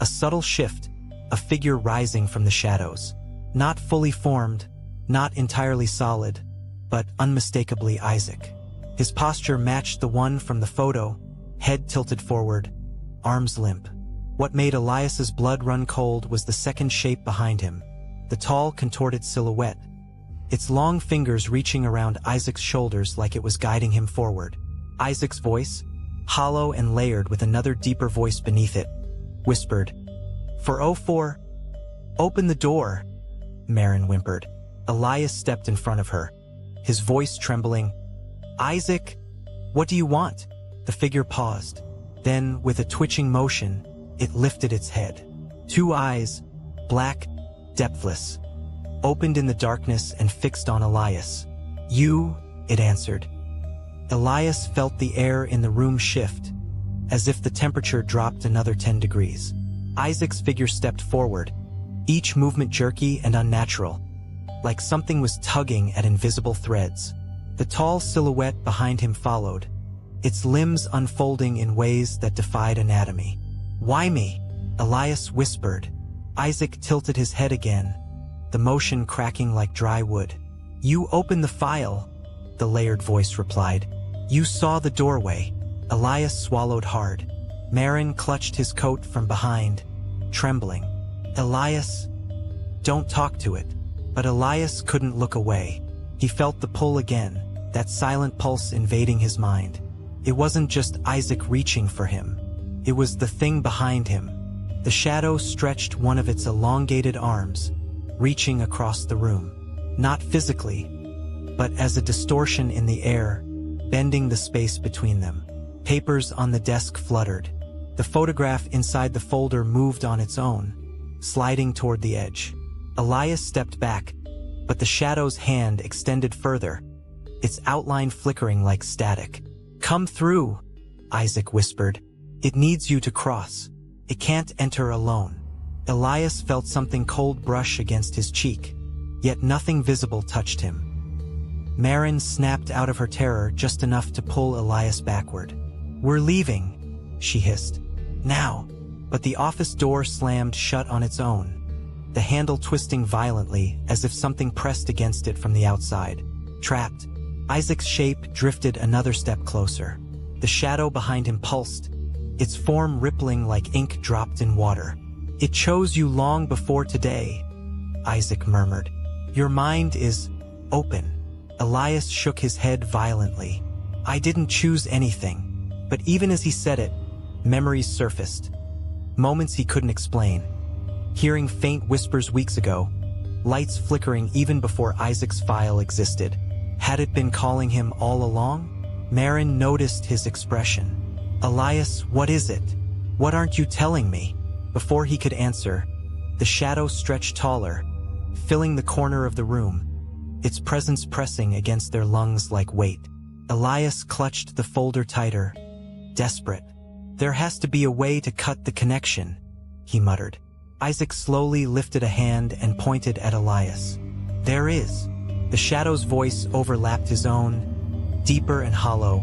A subtle shift, a figure rising from the shadows. Not fully formed, not entirely solid, but unmistakably Isaac. His posture matched the one from the photo, head tilted forward, arms limp. What made Elias's blood run cold was the second shape behind him, the tall, contorted silhouette, its long fingers reaching around Isaac's shoulders like it was guiding him forward. Isaac's voice, hollow and layered with another deeper voice beneath it, whispered, For 04, open the door, Maren whimpered. Elias stepped in front of her, his voice trembling. Isaac, what do you want? The figure paused. Then, with a twitching motion, it lifted its head. 2 eyes, black, depthless, opened in the darkness and fixed on Elias. You, it answered. Elias felt the air in the room shift, as if the temperature dropped another 10 degrees. Isaac's figure stepped forward, each movement jerky and unnatural, like something was tugging at invisible threads. The tall silhouette behind him followed, its limbs unfolding in ways that defied anatomy. Why me? Elias whispered. Isaac tilted his head again, the motion cracking like dry wood. You opened the file, the layered voice replied. You saw the doorway. Elias swallowed hard. Maren clutched his coat from behind, trembling. Elias, don't talk to it. But Elias couldn't look away. He felt the pull again, that silent pulse invading his mind. It wasn't just Isaac reaching for him. It was the thing behind him. The shadow stretched one of its elongated arms, reaching across the room. Not physically, but as a distortion in the air, bending the space between them. Papers on the desk fluttered. The photograph inside the folder moved on its own, sliding toward the edge. Elias stepped back, but the shadow's hand extended further, its outline flickering like static. "Come through," Isaac whispered. "It needs you to cross. It can't enter alone." Elias felt something cold brush against his cheek, yet nothing visible touched him. Marin snapped out of her terror just enough to pull Elias backward. "We're leaving," she hissed. "Now." But the office door slammed shut on its own, the handle twisting violently as if something pressed against it from the outside. Trapped, Isaac's shape drifted another step closer. The shadow behind him pulsed, its form rippling like ink dropped in water. "It chose you long before today," Isaac murmured. "Your mind is open." Elias shook his head violently. "I didn't choose anything." But even as he said it, memories surfaced. Moments he couldn't explain. Hearing faint whispers weeks ago, lights flickering even before Isaac's file existed. Had it been calling him all along? Marin noticed his expression. "Elias, what is it? What aren't you telling me?" Before he could answer, the shadow stretched taller, filling the corner of the room, its presence pressing against their lungs like weight. Elias clutched the folder tighter, desperate. "There has to be a way to cut the connection," he muttered. Isaac slowly lifted a hand and pointed at Elias. "There is." The shadow's voice overlapped his own, deeper and hollow.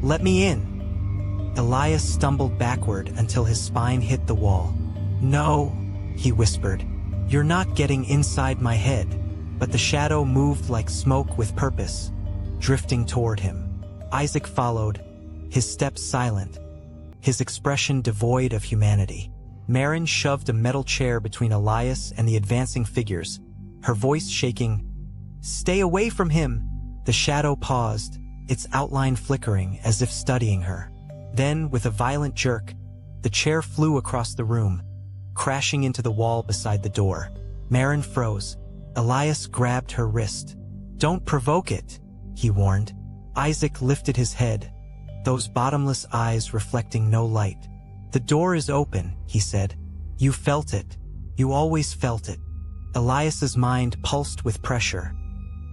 "Let me in." Elias stumbled backward until his spine hit the wall. "No," he whispered. "You're not getting inside my head." But the shadow moved like smoke with purpose, drifting toward him. Isaac followed, his steps silent, his expression devoid of humanity. Marin shoved a metal chair between Elias and the advancing figures, her voice shaking. "Stay away from him!" The shadow paused, its outline flickering as if studying her. Then, with a violent jerk, the chair flew across the room, crashing into the wall beside the door. Marin froze. Elias grabbed her wrist. "Don't provoke it," he warned. Isaac lifted his head, those bottomless eyes reflecting no light. "The door is open," he said. "You felt it. You always felt it." Elias's mind pulsed with pressure,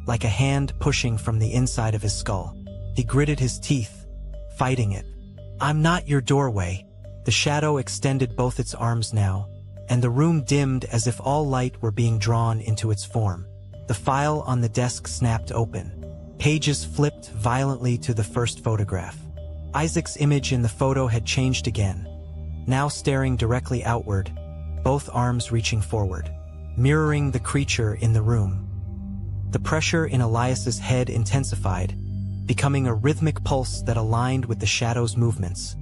like a hand pushing from the inside of his skull. He gritted his teeth, fighting it. "I'm not your doorway." The shadow extended both its arms now, and the room dimmed as if all light were being drawn into its form. The file on the desk snapped open. Pages flipped violently to the first photograph. Isaac's image in the photo had changed again, now staring directly outward, both arms reaching forward, mirroring the creature in the room. The pressure in Elias's head intensified, becoming a rhythmic pulse that aligned with the shadow's movements,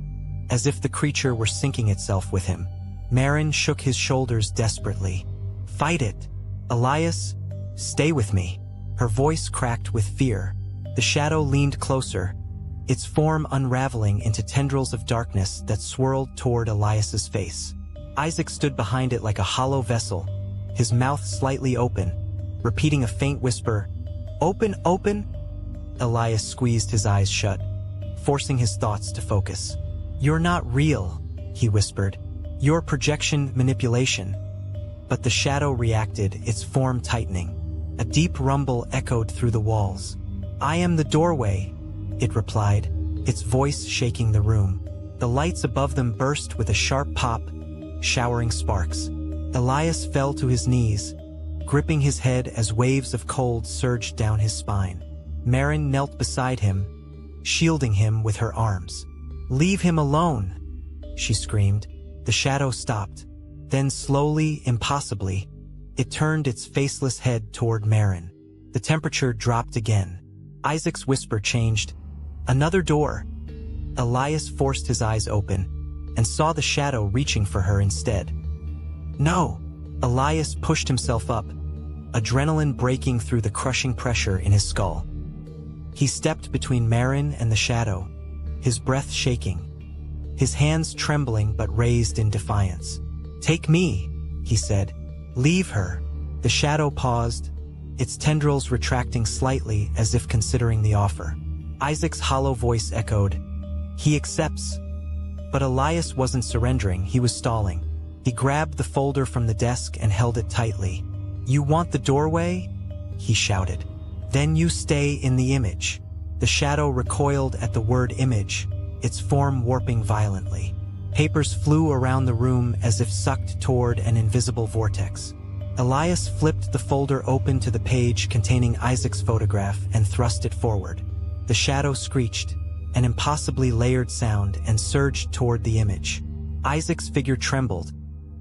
as if the creature were syncing itself with him. Marin shook his shoulders desperately. "Fight it! Elias, stay with me." Her voice cracked with fear. The shadow leaned closer, its form unraveling into tendrils of darkness that swirled toward Elias's face. Isaac stood behind it like a hollow vessel, his mouth slightly open, repeating a faint whisper, "Open, open!" Elias squeezed his eyes shut, forcing his thoughts to focus. "You're not real," he whispered. "You're projection manipulation." But the shadow reacted, its form tightening. A deep rumble echoed through the walls. "I am the doorway," it replied, its voice shaking the room. The lights above them burst with a sharp pop, showering sparks. Elias fell to his knees, gripping his head as waves of cold surged down his spine. Marin knelt beside him, shielding him with her arms. "Leave him alone," she screamed. The shadow stopped. Then slowly, impossibly, it turned its faceless head toward Marin. The temperature dropped again. Isaac's whisper changed. "Another door." Elias forced his eyes open and saw the shadow reaching for her instead. "No!" Elias pushed himself up, adrenaline breaking through the crushing pressure in his skull. He stepped between Marin and the shadow, his breath shaking, his hands trembling but raised in defiance. "Take me," he said. "Leave her." The shadow paused, its tendrils retracting slightly as if considering the offer. Isaac's hollow voice echoed, "He accepts." But Elias wasn't surrendering, he was stalling. He grabbed the folder from the desk and held it tightly. "You want the doorway?" he shouted. Then you stay in the image. The shadow recoiled at the word image, its form warping violently. Papers flew around the room as if sucked toward an invisible vortex. Elias flipped the folder open to the page containing Isaac's photograph and thrust it forward. The shadow screeched, an impossibly layered sound, and surged toward the image. Isaac's figure trembled,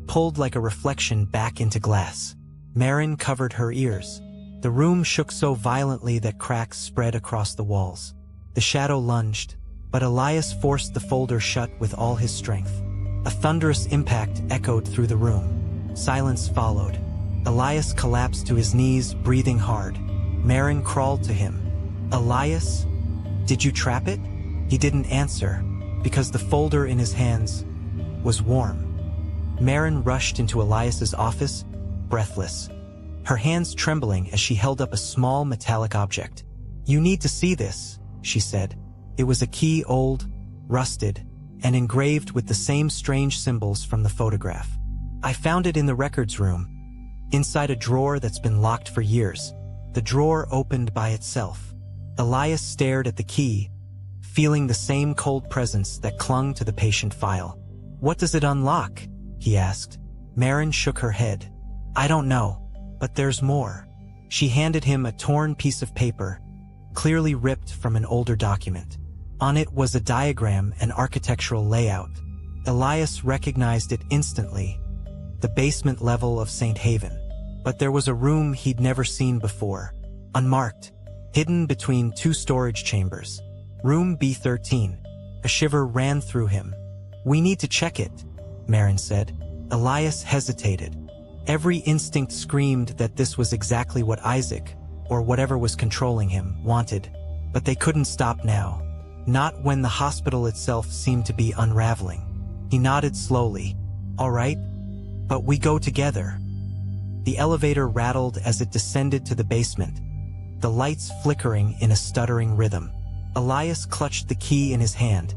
pulled like a reflection back into glass. Marin covered her ears. The room shook so violently that cracks spread across the walls. The shadow lunged, but Elias forced the folder shut with all his strength. A thunderous impact echoed through the room. Silence followed. Elias collapsed to his knees, breathing hard. Marin crawled to him. "Elias? Did you trap it?" He didn't answer, because the folder in his hands was warm. Marin rushed into Elias's office, breathless, her hands trembling as she held up a small metallic object. "You need to see this," she said. It was a key, old, rusted, and engraved with the same strange symbols from the photograph. "I found it in the records room, inside a drawer that's been locked for years." The drawer opened by itself. Elias stared at the key, feeling the same cold presence that clung to the patient file. "What does it unlock?" he asked. Marin shook her head. "I don't know, but there's more." She handed him a torn piece of paper, clearly ripped from an older document. On it was a diagram and architectural layout. Elias recognized it instantly, the basement level of St. Haven. But there was a room he'd never seen before, unmarked, hidden between two storage chambers. Room B13. A shiver ran through him. "We need to check it," Marin said. Elias hesitated. Every instinct screamed that this was exactly what Isaac, or whatever was controlling him, wanted. But they couldn't stop now. Not when the hospital itself seemed to be unraveling. He nodded slowly. "All right, but we go together." The elevator rattled as it descended to the basement, the lights flickering in a stuttering rhythm. Elias clutched the key in his hand,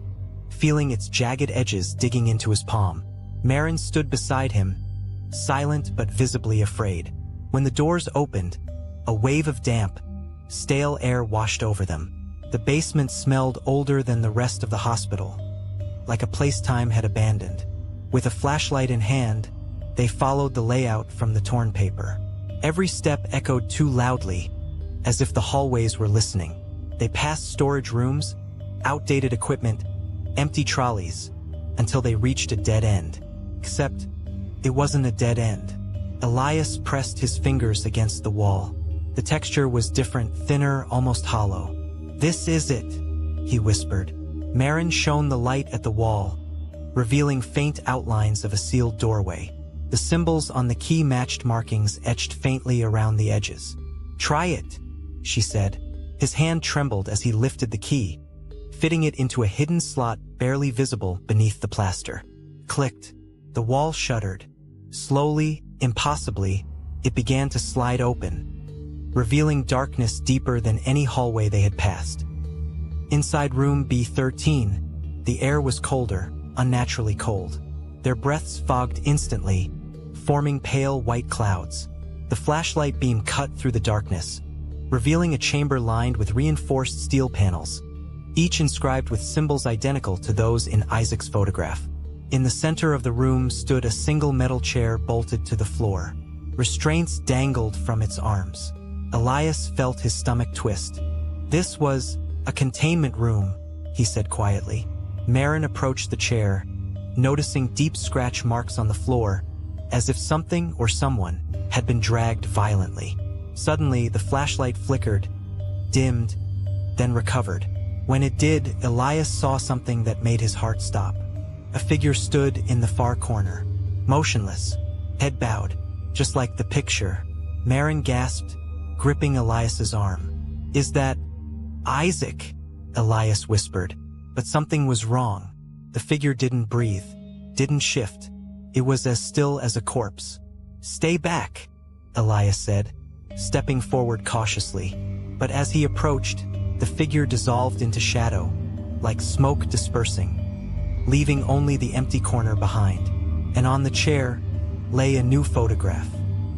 feeling its jagged edges digging into his palm. Marin stood beside him, silent but visibly afraid. When the doors opened, a wave of damp, stale air washed over them. The basement smelled older than the rest of the hospital, like a place time had abandoned. With a flashlight in hand, they followed the layout from the torn paper. Every step echoed too loudly, as if the hallways were listening. They passed storage rooms, outdated equipment, empty trolleys, until they reached a dead end. Except, it wasn't a dead end. Elias pressed his fingers against the wall. The texture was different, thinner, almost hollow. "This is it," he whispered. Marin shone the light at the wall, revealing faint outlines of a sealed doorway. The symbols on the key matched markings etched faintly around the edges. "Try it," she said. His hand trembled as he lifted the key, fitting it into a hidden slot barely visible beneath the plaster. Clicked. The wall shuddered. Slowly, impossibly, it began to slide open, revealing darkness deeper than any hallway they had passed. Inside room B13, the air was colder, unnaturally cold. Their breaths fogged instantly, forming pale white clouds. The flashlight beam cut through the darkness, revealing a chamber lined with reinforced steel panels, each inscribed with symbols identical to those in Isaac's photograph. In the center of the room stood a single metal chair bolted to the floor. Restraints dangled from its arms. Elias felt his stomach twist. "This was a containment room," he said quietly. Marin approached the chair, noticing deep scratch marks on the floor, as if something or someone had been dragged violently. Suddenly, the flashlight flickered, dimmed, then recovered. When it did, Elias saw something that made his heart stop. A figure stood in the far corner, motionless, head bowed, just like the picture. Marin gasped, gripping Elias's arm. "Is that Isaac?" Elias whispered. But something was wrong. The figure didn't breathe, didn't shift. It was as still as a corpse. "Stay back," Elias said, stepping forward cautiously. But as he approached, the figure dissolved into shadow, like smoke dispersing, leaving only the empty corner behind. And on the chair lay a new photograph,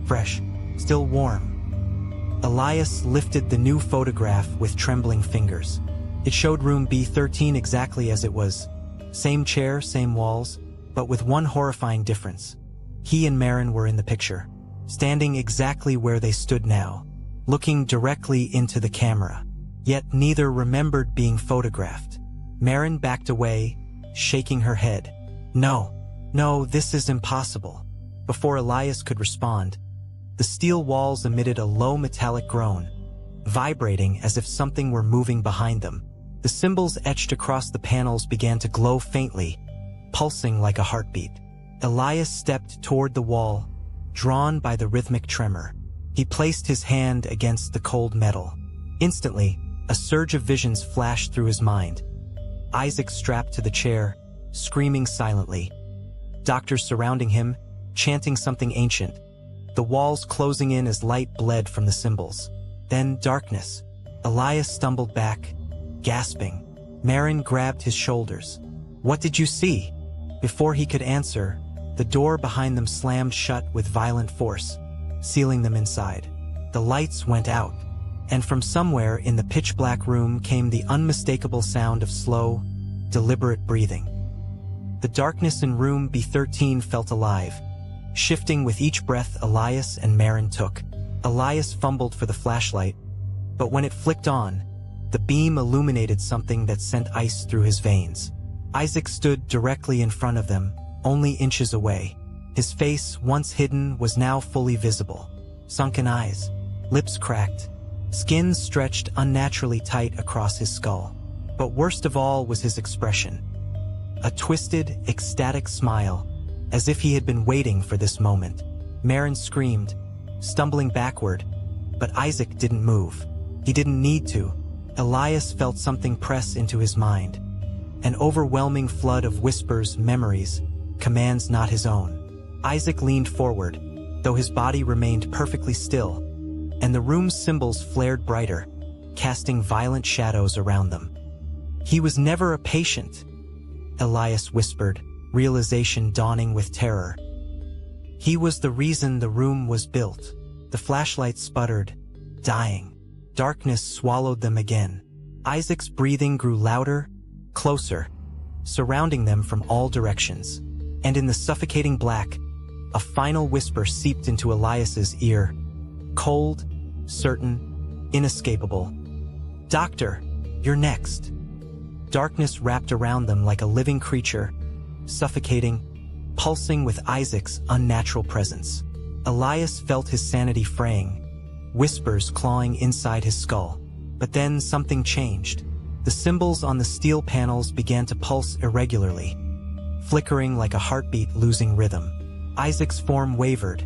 fresh, still warm. Elias lifted the new photograph with trembling fingers. It showed room B13 exactly as it was. Same chair, same walls, but with one horrifying difference. He and Marin were in the picture, standing exactly where they stood now, looking directly into the camera. Yet neither remembered being photographed. Marin backed away, shaking her head. No, this is impossible. Before Elias could respond, the steel walls emitted a low metallic groan, vibrating as if something were moving behind them. The symbols etched across the panels began to glow faintly, pulsing like a heartbeat. Elias stepped toward the wall, drawn by the rhythmic tremor. He placed his hand against the cold metal. Instantly, a surge of visions flashed through his mind. Isaac strapped to the chair, screaming silently. Doctors surrounding him, chanting something ancient. The walls closing in as light bled from the symbols. Then darkness. Elias stumbled back, gasping. Marin grabbed his shoulders. "What did you see?" Before he could answer, the door behind them slammed shut with violent force, sealing them inside. The lights went out, and from somewhere in the pitch-black room came the unmistakable sound of slow, deliberate breathing. The darkness in room B13 felt alive, shifting with each breath Elias and Marin took. Elias fumbled for the flashlight, but when it flicked on, the beam illuminated something that sent ice through his veins. Isaac stood directly in front of them, only inches away. His face, once hidden, was now fully visible. Sunken eyes, lips cracked, skin stretched unnaturally tight across his skull. But worst of all was his expression. A twisted, ecstatic smile, as if he had been waiting for this moment. Marin screamed, stumbling backward, but Isaac didn't move. He didn't need to. Elias felt something press into his mind. An overwhelming flood of whispers, memories, commands not his own. Isaac leaned forward, though his body remained perfectly still, and the room's symbols flared brighter, casting violent shadows around them. "He was never a patient," Elias whispered, realization dawning with terror. "He was the reason the room was built." The flashlight sputtered, dying. Darkness swallowed them again. Isaac's breathing grew louder, closer, surrounding them from all directions. And in the suffocating black, a final whisper seeped into Elias's ear. Cold, certain, inescapable. "Doctor, you're next." Darkness wrapped around them like a living creature, suffocating, pulsing with Isaac's unnatural presence. Elias felt his sanity fraying, whispers clawing inside his skull. But then something changed. The symbols on the steel panels began to pulse irregularly, flickering like a heartbeat losing rhythm. Isaac's form wavered,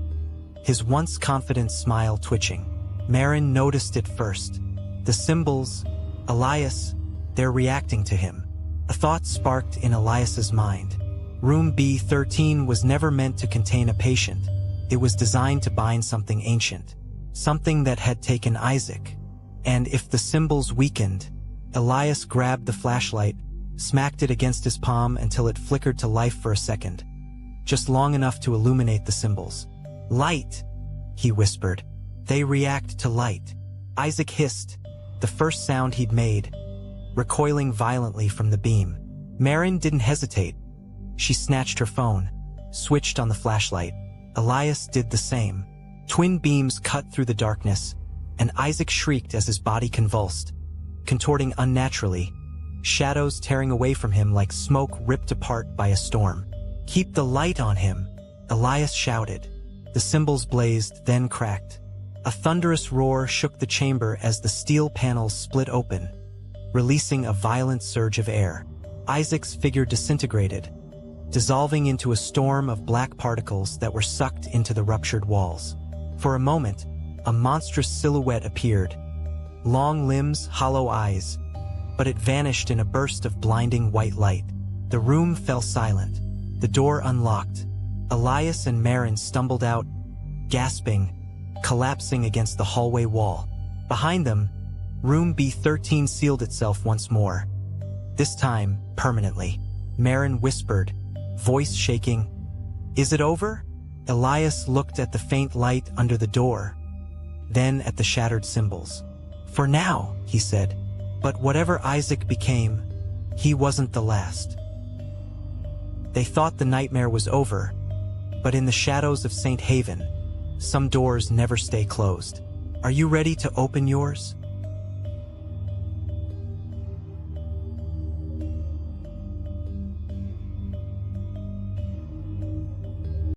his once confident smile twitching. Marin noticed it first. The symbols, Elias, they're reacting to him. A thought sparked in Elias's mind. Room B13 was never meant to contain a patient. It was designed to bind something ancient, something that had taken Isaac. And if the symbols weakened, Elias grabbed the flashlight, smacked it against his palm until it flickered to life for a second, just long enough to illuminate the symbols. "Light," he whispered. "They react to light." Isaac hissed, the first sound he'd made, recoiling violently from the beam. Marin didn't hesitate. She snatched her phone, switched on the flashlight. Elias did the same. Twin beams cut through the darkness, and Isaac shrieked as his body convulsed, contorting unnaturally, shadows tearing away from him like smoke ripped apart by a storm. "Keep the light on him," Elias shouted. The symbols blazed, then cracked. A thunderous roar shook the chamber as the steel panels split open, releasing a violent surge of air. Isaac's figure disintegrated, dissolving into a storm of black particles that were sucked into the ruptured walls. For a moment, a monstrous silhouette appeared, long limbs, hollow eyes, but it vanished in a burst of blinding white light. The room fell silent. The door unlocked. Elias and Marin stumbled out, gasping, collapsing against the hallway wall. Behind them, room B13 sealed itself once more. This time, permanently. Marin whispered, voice shaking, "Is it over?" Elias looked at the faint light under the door. then at the shattered symbols. "For now," he said. But whatever Isaac became, he wasn't the last. They thought the nightmare was over, but in the shadows of St. Haven, some doors never stay closed. Are you ready to open yours?